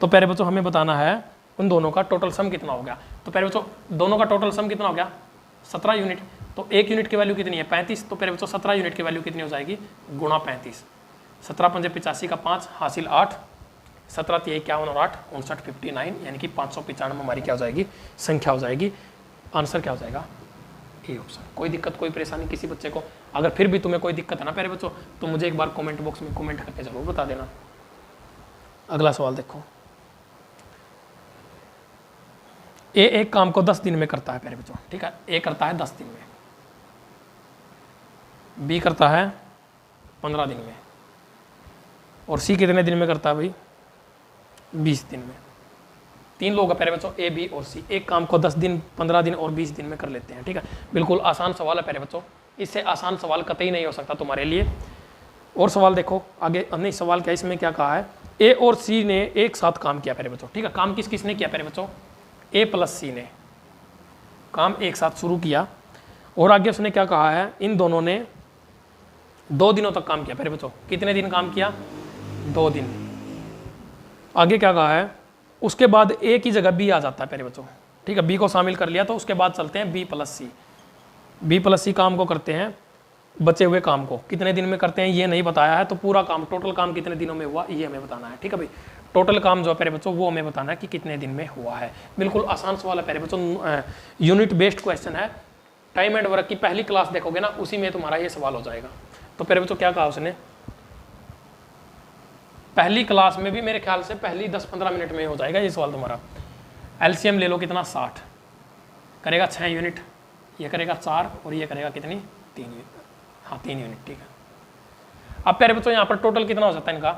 तो प्यारे बच्चों हमें बताना है उन दोनों का टोटल सम कितना हो गया। तो प्यारे बच्चों दोनों का टोटल सम कितना हो गया 17 यूनिट। तो 1 यूनिट की वैल्यू कितनी है 35। तो प्यारे बच्चों 17 यूनिट की वैल्यू कितनी हो जाएगी गुणा 35। 17 पंजे 85 का 5 हासिल 8, 17 3 51 और 8 59 59, यानी कि 595 हमारी क्या हो जाएगी संख्या हो जाएगी। आंसर क्या हो जाएगा ए ऑप्शन। कोई दिक्कत कोई परेशानी किसी बच्चे को? अगर फिर भी तुम्हें कोई दिक्कत है ना प्यारे बच्चों तो मुझे एक बार कमेंट बॉक्स में कमेंट करके जरूर बता देना। अगला सवाल देखो, ए एक काम को 10 दिन में करता है प्यारे बच्चों। ठीक है, ए करता है 10 दिन में, बी करता है 15 दिन में, और सी कितने दिन में करता है भाई 20 दिन में। 3 लोग हैं प्यारे बच्चों ए बी और सी, एक काम को 10 दिन 15 दिन और 20 दिन में कर लेते हैं। ठीक है, बिल्कुल आसान सवाल है प्यारे बच्चों, इससे आसान सवाल कतई नहीं हो सकता तुम्हारे लिए। और सवाल देखो आगे, नहीं सवाल क्या इसमें क्या कहा है, ए और सी ने एक साथ काम किया प्यारे बच्चों। ठीक है, काम किस किसने किया प्यारे बच्चों ए प्लस सी ने काम एक साथ शुरू किया, और आगे उसने क्या कहा है इन दोनों ने 2 दिनों तक काम किया प्यारे बच्चों। कितने दिन काम किया 2 दिन। आगे क्या कहा है उसके बाद ए की जगह बी आ जाता है प्यारे बच्चों। ठीक है, बी को शामिल कर लिया तो उसके बाद चलते हैं बी प्लस सी। बी प्लस सी काम को करते हैं, बचे हुए काम को कितने दिन में करते हैं ये नहीं बताया है, तो पूरा काम टोटल काम कितने दिनों में हुआ ये हमें बताना है। ठीक है भाई, टोटल काम जो है प्यारे बच्चों वो हमें बताना है कि कितने दिन में हुआ है। बिल्कुल आसान सवाल है प्यारे बच्चों, यूनिट बेस्ड क्वेश्चन है। टाइम एंड वर्क की पहली क्लास देखोगे ना उसी में तुम्हारा ये सवाल हो जाएगा। तो प्यारे बच्चों क्या कहा उसने, पहली क्लास में भी मेरे ख्याल से पहली 10-15 मिनट में हो जाएगा ये सवाल तुम्हारा। एलसीएम ले लो कितना 60, करेगा 6 यूनिट, ये करेगा 4 और ये करेगा कितनी 3 यूनिट। हाँ 3 यूनिट। ठीक है, अब प्यारे बच्चों यहाँ पर टोटल कितना हो जाता है इनका।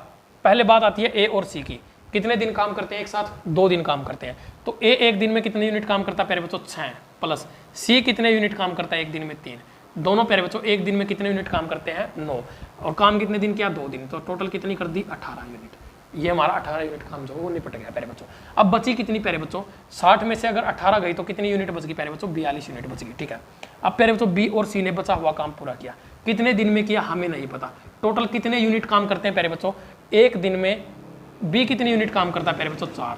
पहले बात आती है ए और सी की, कितने दिन काम करते हैं एक साथ 2 दिन काम करते हैं। तो ए एक दिन में कितने यूनिट काम करता है प्यारे बच्चों 6, प्लस सी कितने यूनिट काम करता है एक दिन में 3। दोनों प्यारे बच्चों एक दिन में कितने यूनिट काम करते हैं 9, और काम कितने दिन किया 2 दिन। तो टोटल कितनी कर दी 18 यूनिट। ये हमारा 18 यूनिट काम जो है वो निपट गया प्यारे बच्चों। अब बची कितनी प्यारे बच्चों 60 में से अगर 18 गई तो कितनी यूनिट बच गई प्यारे बच्चों 42 यूनिट बच गई। ठीक है, अब प्यारे बच्चों बी और सी ने बचा हुआ काम पूरा किया, कितने दिन में किया हमें नहीं पता। टोटल कितने यूनिट काम करते हैं प्यारे बच्चों एक दिन में। बी कितनी यूनिट काम करता है प्यारे बच्चों 4,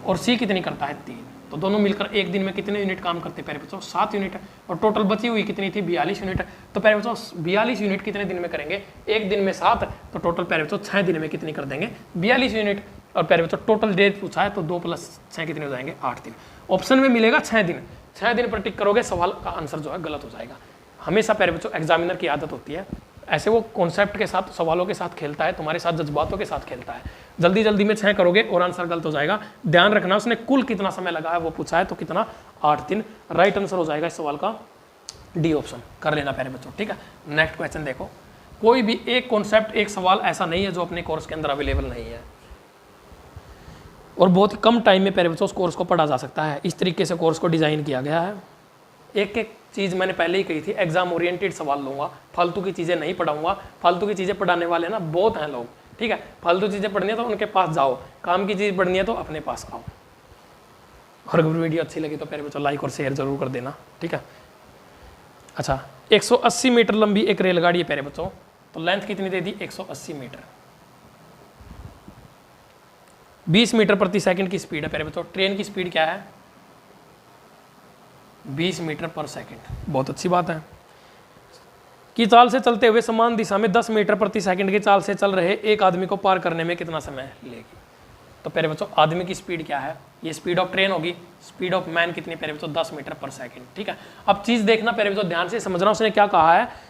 और सी कितनी करता है 3। तो दोनों मिलकर एक दिन में कितने यूनिट काम करते हैं प्यारे बच्चों 7 यूनिट है, और टोटल बची हुई कितनी थी 42 यूनिट है। तो प्यारे बच्चों 42 यूनिट कितने दिन में करेंगे एक दिन में 7, तो टोटल प्यारे बच्चों 6 दिन में कितनी कर देंगे 42 यूनिट। और प्यारे बच्चों टोटल डेज पूछा है तो 2 + 6 कितने हो जाएंगे 8 दिन। ऑप्शन में मिलेगा 6 दिन। 6 दिन पर टिक करोगे सवाल का आंसर जो है गलत हो जाएगा। हमेशा प्यारे बच्चों एग्जामिनर की आदत होती है ऐसे, वो कॉन्सेप्ट के साथ सवालों के साथ खेलता है, तुम्हारे साथ जज्बातों के साथ खेलता है। जल्दी जल्दी में 6 करोगे और आंसर गलत हो जाएगा। ध्यान रखना उसने कुल कितना समय लगा है वो पूछा है, तो कितना 8 दिन। राइट आंसर हो जाएगा इस सवाल का डी ऑप्शन, कर लेना प्यारे बच्चों। ठीक है, नेक्स्ट क्वेश्चन देखो। कोई भी एक कॉन्सेप्ट एक सवाल ऐसा नहीं है जो अपने कोर्स के अंदर अवेलेबल नहीं है, और बहुत ही कम टाइम में प्यारे बच्चों उस कोर्स को पढ़ा जा सकता है। इस तरीके से कोर्स को डिजाइन किया गया है। एक एक चीज़ मैंने पहले ही कही थी, एग्जाम ओरिएंटेड सवाल लूंगा, फालतू की चीज़ें नहीं पढ़ाऊंगा। फालतू की चीज़ें पढ़ाने वाले ना बहुत हैं लोग। ठीक है, फालतू चीज़ें पढ़नी है तो उनके पास जाओ, काम की चीज़ पढ़नी है तो अपने पास आओ। और अगर वीडियो अच्छी लगी तो प्यारे बच्चों लाइक और शेयर जरूर कर देना। ठीक है, अच्छा 180 मीटर लंबी एक रेलगाड़ी है प्यारे बच्चों, तो लेंथ कितनी दे दी 180 मीटर। 20 मीटर प्रति सेकंड की स्पीड है प्यारे बच्चों। ट्रेन की स्पीड क्या है 20 मीटर पर सेकंड। बहुत अच्छी बात है। की चाल से चलते हुए समान दिशा में 10 मीटर प्रति सेकंड की चाल से चल रहे एक आदमी को पार करने में कितना समय लेगी। तो प्यारे बच्चों आदमी की स्पीड क्या है, ये स्पीड ऑफ ट्रेन होगी। स्पीड ऑफ मैन कितनी प्यारे बच्चों 10 मीटर पर सेकंड। ठीक है, अब चीज देखना प्यारे बच्चों ध्यान से समझना, उसने क्या कहा है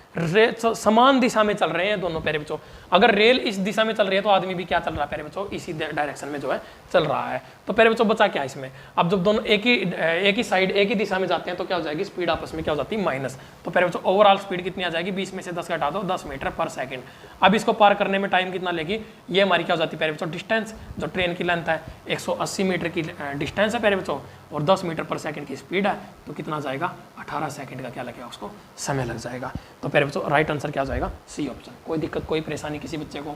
समान दिशा में चल रहे हैं दोनों प्यारे बच्चों। अगर रेल इस दिशा में चल रही है तो आदमी भी क्या चल रहा है प्यारे बच्चों इसी डायरेक्शन में जो है चल रहा है। तो प्यारे बच्चों बचा क्या इसमें, अब जब दोनों एक ही साइड एक ही दिशा में जाते हैं तो क्या हो जाएगी स्पीड आपस में क्या हो जाती है माइनस। तो प्यारे बच्चों ओवरऑल स्पीड कितनी आ जाएगी 20 में से 10 घटा दो 10 मीटर पर सेकंड। अब इसको पार करने में टाइम कितना लेगी, ये हमारी क्या हो जाती है प्यारे बच्चों डिस्टेंस। जो ट्रेन की लेंथ है 180 मीटर की डिस्टेंस है प्यारे बच्चों, और 10 मीटर पर सेकंड की स्पीड है, तो कितना जाएगा 18 सेकंड का क्या लगेगा उसको समय लग जाएगा। तो प्यारे बच्चों राइट आंसर क्या हो जाएगा सी ऑप्शन। कोई दिक्कत कोई परेशानी किसी बच्चे को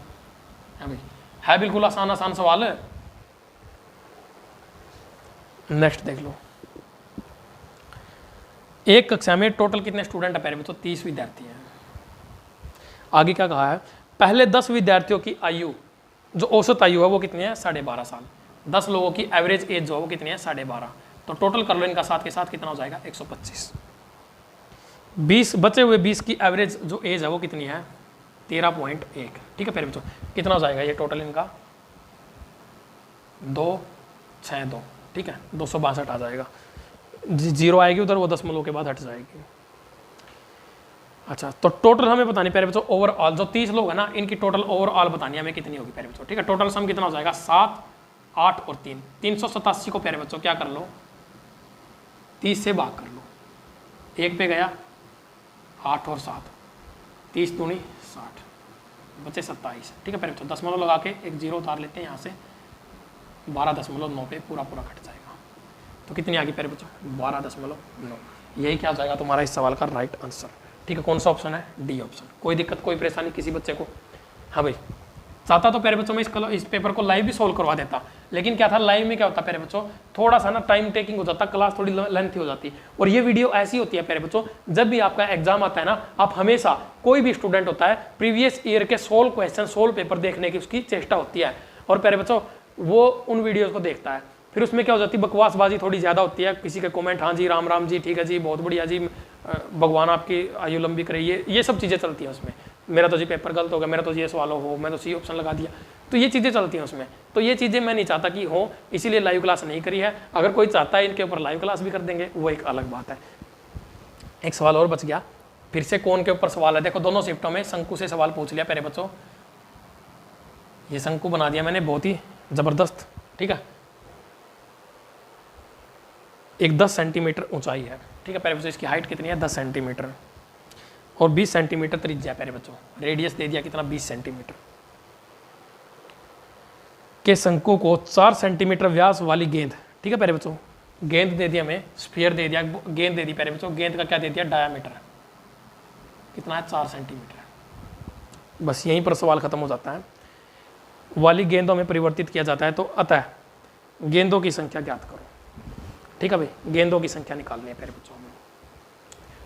है भाई, है बिल्कुल आसान सवाल है। नेक्स्ट देख लो, एक कक्षा में टोटल कितने स्टूडेंट है प्यारे बच्चों? 30 विद्यार्थी हैं। आगे क्या कहा है? पहले 10 विद्यार्थियों की आयु, जो औसत आयु है वो कितनी है? 12.5 साल। 10 लोगों की एवरेज एज जो है वो कितनी है? 12.5। तो टोटल कर लो इनका साथ के साथ कितना हो जाएगा? 125। 20 बचे हुए 20 की एवरेज जो एज है वो कितनी है? 13.1। ठीक है प्यारे बच्चों, कितना हो जाएगा ये टोटल इनका? 262। ठीक है, 262 आ जाएगा। जीरो आएगी उधर, वो दशमलव के बाद हट जाएगी। अच्छा, तो टोटल हमें बतानी प्यारे बच्चों ओवरऑल, जो 30 लोग हैं ना, इनकी टोटल ओवरऑल बतानी हमें कितनी होगी प्यारे बच्चों। ठीक है, टोटल सम कितना हो जाएगा? 7, 8 और 3, 387 को प्यारे बच्चों क्या कर लो? 30 से भाग कर लो। 1 पे गया 8 और 7, 30 दूनी 60, बचे 27। ठीक है प्यारे बच्चों, दशमलव लगा के एक जीरो उतार लेते हैं यहाँ से, 12.9 पे पूरा पूरा कट जाएगा। तो कितनी आ गई प्यारे बच्चों? 12.9। यही क्या हो जाएगा तुम्हारा इस सवाल का राइट आंसर। ठीक है, कौन सा ऑप्शन है? D option. कोई दिक्कत कोई परेशानी किसी बच्चे को? हाँ भाई, चाहता तो प्यारे बच्चों में इस पेपर को लाइव भी सोल्व करवा देता, लेकिन क्या था, लाइव में क्या होता प्यारे बच्चों, थोड़ा सा ना टाइम टेकिंग हो जाता, क्लास थोड़ी लेंथी हो जाती। और ये वीडियो ऐसी होती है प्यारे बच्चों, जब भी आपका एग्जाम आता है ना, आप हमेशा, कोई भी स्टूडेंट होता है, प्रीवियस ईयर के 16 क्वेश्चन 16 पेपर देखने की उसकी चेष्टा होती है। और प्यारे बच्चों वो उन वीडियोज को देखता है, फिर उसमें क्या हो जाती है, बकवासबाजी थोड़ी ज़्यादा होती है। किसी के कमेंट, हाँ जी राम राम जी, ठीक है जी, बहुत बढ़िया जी, भगवान आपकी आयु लंबी करे, ये सब चीज़ें चलती हैं उसमें। मेरा तो जी पेपर गलत हो गया, मेरा तो ये सवाल हो, मैं तो सी ऑप्शन लगा दिया, तो ये चीज़ें चलती हैं उसमें। तो ये चीज़ें मैं नहीं चाहता कि हो, इसीलिए लाइव क्लास नहीं करी है। अगर कोई चाहता है इनके ऊपर लाइव क्लास भी कर देंगे, वो एक अलग बात है। एक सवाल और बच गया, फिर से कौन के ऊपर सवाल है। देखो दोनों शिफ्टों में शंकु से सवाल पूछ लिया प्यारे बच्चों, ये शंकु बना दिया मैंने, बहुत ही ज़बरदस्त। ठीक है, एक 10 सेंटीमीटर ऊंचाई है। ठीक है प्यारे बच्चों, इसकी हाइट कितनी है? 10 सेंटीमीटर और 20 सेंटीमीटर त्रिज्या प्यारे बच्चों। रेडियस दे दिया कितना? 20 सेंटीमीटर के शंकु को 4 सेंटीमीटर व्यास वाली गेंद, ठीक है प्यारे बच्चों, गेंद दे दिया हमें, स्फीयर दे दिया, गेंद दे दी प्यारे बच्चों। गेंद का क्या दे दिया? डायामीटर कितना है? 4 सेंटीमीटर। बस यहीं पर सवाल खत्म हो जाता है। वाली गेंदों में परिवर्तित किया जाता है, तो अतः गेंदों की संख्या ज्ञात करो। ठीक है भाई, गेंदों की संख्या निकालनी है प्यारे बच्चों।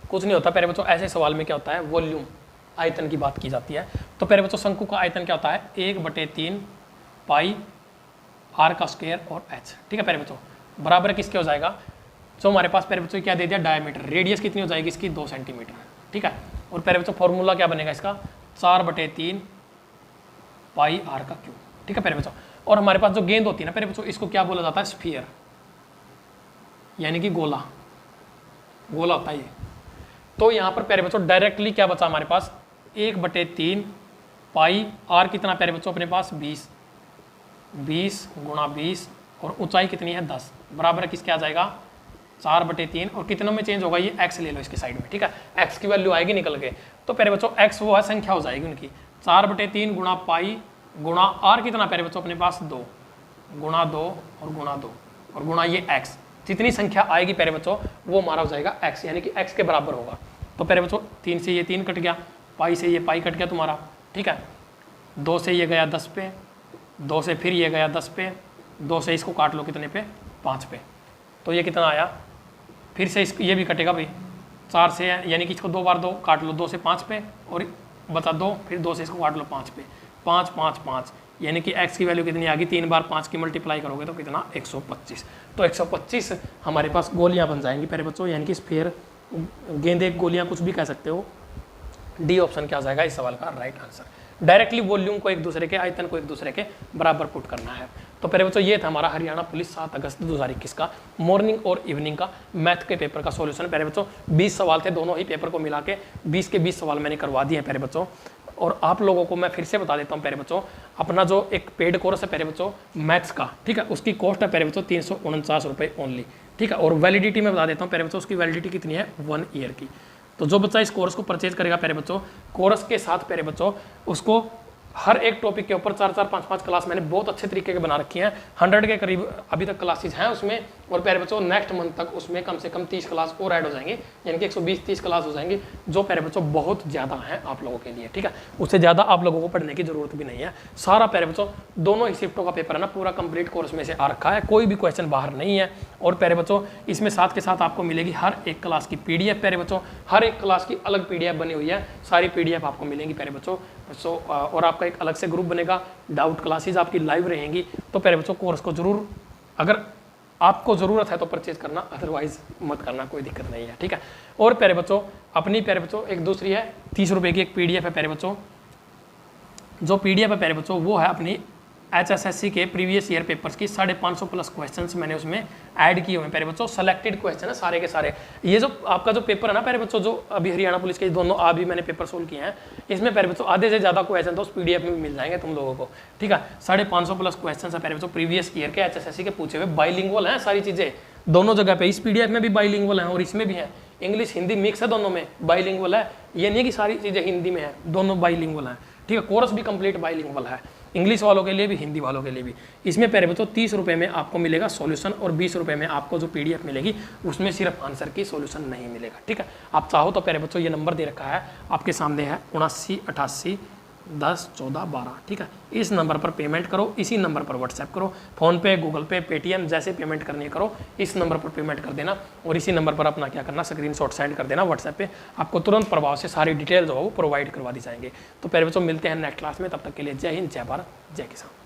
कुछ नहीं होता प्यारे बच्चों, ऐसे सवाल में क्या होता है, वॉल्यूम, आयतन की बात की जाती है। तो प्यारे बच्चों शंकु का आयतन क्या होता है? 1/3 पाई आर का स्क्वायर और एच। ठीक है प्यारे बच्चों, बराबर किसके हो जाएगा? जो हमारे पास प्यारे बच्चों क्या दे दिया? डायमीटर। रेडियस कितनी हो जाएगी इसकी? 2 सेंटीमीटर। ठीक है, और प्यारे बच्चों फॉर्मूला क्या बनेगा इसका? 4/3 पाई आर का क्यूब। ठीक है प्यारे बच्चों, और हमारे पास जो गेंद होती है ना प्यारे बच्चों, इसको क्या बोला जाता है? स्फीयर, यानी कि गोला, गोला होता है ये। तो यहाँ पर प्यारे बच्चों डायरेक्टली क्या बचा हमारे पास? 1/3 पाई आर कितना प्यारे बच्चों अपने पास? 20 गुणा 20 और ऊंचाई कितनी है? 10, बराबर किसके आ जाएगा? 4/3। और कितनों में चेंज होगा? ये x ले लो इसकी साइड में। ठीक है, x की वैल्यू आएगी निकल के, तो प्यारे बच्चों x वो है संख्या हो जाएगी उनकी। 4/3 गुणा पाई गुणा आर कितना प्यारे बच्चों अपने पास? 2 गुणा 2 और गुणा 2 और गुणा ये x, जितनी संख्या आएगी प्यारे बच्चों वो हमारा हो जाएगा x, यानी कि x के बराबर होगा। तो प्यारे बच्चों 3 से ये 3 कट गया, पाई से ये पाई कट गया तुम्हारा। ठीक है, 2 से ये गया 10 पे, 2 से फिर ये गया 10 पे, 2 से इसको काट लो कितने पे? 5 पे। तो ये कितना आया? फिर से इसको ये भी कटेगा भाई, 4 से, यानी कि इसको 2 बार 2 काट लो, 2 से 5 पे और बता 2, फिर 2 से इसको काट लो 5 पे, 5 5 5, यानी कि x की वैल्यू कितनी आ गई? 3 बार 5 की मल्टीप्लाई करोगे तो कितना? 125। तो 125 हमारे पास गोलियां बन जाएंगी प्यारे बच्चों, यानी कि स्फीयर, गेंदे, गोलियां, कुछ भी कह सकते हो। डी ऑप्शन क्या आ जाएगा इस सवाल का राइट आंसर। डायरेक्टली वॉल्यूम को एक दूसरे के, आयतन को एक दूसरे के बराबर पुट करना है। तो प्यारे बच्चों ये था हमारा हरियाणा पुलिस 7 अगस्त 2021 का मॉर्निंग और इवनिंग का मैथ के पेपर का सॉल्यूशन। प्यारे बच्चों 20 सवाल थे, दोनों ही पेपर को मिला के 20 के 20 सवाल मैंने करवा दिए हैं प्यारे बच्चों। और आप लोगों को मैं फिर से बता देता हूँ प्यारे बच्चों, अपना जो एक पेड कोर्स है प्यारे बच्चों मैथ्स का, ठीक है, उसकी कॉस्ट है प्यारे बच्चों 349 रुपये ओनली। ठीक है, और वैलिडिटी में बता देता हूँ प्यारे बच्चों, उसकी वैलिडिटी कितनी है? 1 ईयर की। तो जो बच्चा इस कोर्स को परचेज करेगा प्यारे बच्चों, कोर्स के साथ प्यारे बच्चों उसको हर एक टॉपिक के ऊपर 4-4, 5-5 क्लास मैंने बहुत अच्छे तरीके के बना रखी हैं। 100 के करीब अभी तक क्लासेस हैं उसमें। और प्यारे बच्चों नेक्स्ट मंथ तक उसमें कम से कम 30 क्लास और ऐड हो जाएंगे, यानी कि 120-30 क्लास हो जाएंगी, जो प्यारे बच्चों बहुत ज़्यादा हैं आप लोगों के लिए, ठीक है। उससे ज़्यादा आप लोगों को पढ़ने की जरूरत भी नहीं है। सारा प्यारे बच्चों दोनों ही शिफ्टों का पेपर है ना पूरा कंप्लीट कोर्स में से आ रखा है, कोई भी क्वेश्चन बाहर नहीं है। और प्यारे बच्चों इसमें साथ के साथ आपको मिलेगी हर एक क्लास की PDF। प्यारे बच्चों हर एक क्लास की अलग PDF बनी हुई है, सारी PDF आपको मिलेंगी प्यारे बच्चों। और आपका एक अलग से ग्रुप बनेगा, डाउट क्लासेस आपकी लाइव रहेंगी। तो प्यारे बच्चों कोर्स को जरूर, अगर आपको ज़रूरत है तो परचेज करना, अदरवाइज मत करना, कोई दिक्कत नहीं है, ठीक है। और प्यारे बच्चों अपनी प्यारे बच्चों एक दूसरी है 30 रुपये की एक PDF है प्यारे बच्चों। जो PDF है प्यारे बच्चों वो है अपनी HSSC के प्रीवियस ईयर पेपर्स की 550 प्लस क्वेश्चंस मैंने उसमें ऐड किए हुए हैं प्यारे बच्चों। सेलेक्टेड क्वेश्चन है सारे के सारे। ये जो आपका जो पेपर है ना प्यारे बच्चों, जो अभी हरियाणा पुलिस के दोनों अभी मैंने पेपर सोल्व किए हैं, इसमें प्यारे बच्चों आधे से ज़्यादा क्वेश्चन तो उस PDF में भी मिल जाएंगे तुम लोगों को, ठीक है। 550 प्लस क्वेश्चन है प्यारे बच्चों प्रीवियस ईयर के HSSC के पूछे हुए। बाइलिंगुअल हैं सारी चीज़ें दोनों जगह पे, इस PDF में भी बाइलिंगुअल है और इसमें भी है। इंग्लिश हिंदी मिक्स है, दोनों में बाइलिंगुअल है। ये नहीं कि सारी चीज़ें हिंदी में है, दोनों बाइलिंगुअल है, ठीक है। कोर्स भी कंप्लीट बाइलिंगुअल है, इंग्लिश वालों के लिए भी हिंदी वालों के लिए भी। इसमें प्यारे बच्चों 30 रुपये में आपको मिलेगा सॉल्यूशन और 20 रुपये में आपको जो PDF मिलेगी उसमें सिर्फ आंसर की सॉल्यूशन नहीं मिलेगा, ठीक है। आप चाहो तो प्यारे बच्चों ये नंबर दे रखा है आपके सामने है 79 88 10 14 12, ठीक है। इस नंबर पर पेमेंट करो, इसी नंबर पर व्हाट्सएप करो, फ़ोनपे, गूगल पे, पेटीएम जैसे पेमेंट करनी करो इस नंबर पर पेमेंट कर देना। और इसी नंबर पर अपना क्या करना, स्क्रीनशॉट सेंड कर देना व्हाट्सएप पे, आपको तुरंत प्रभाव से सारी डिटेल जो है वो प्रोवाइड करवा दी जाएंगे। तो प्यारे बच्चों मिलते हैं नेक्स्ट क्लास में, तब तक के लिए जय हिंद, जय भारत, जय किसान।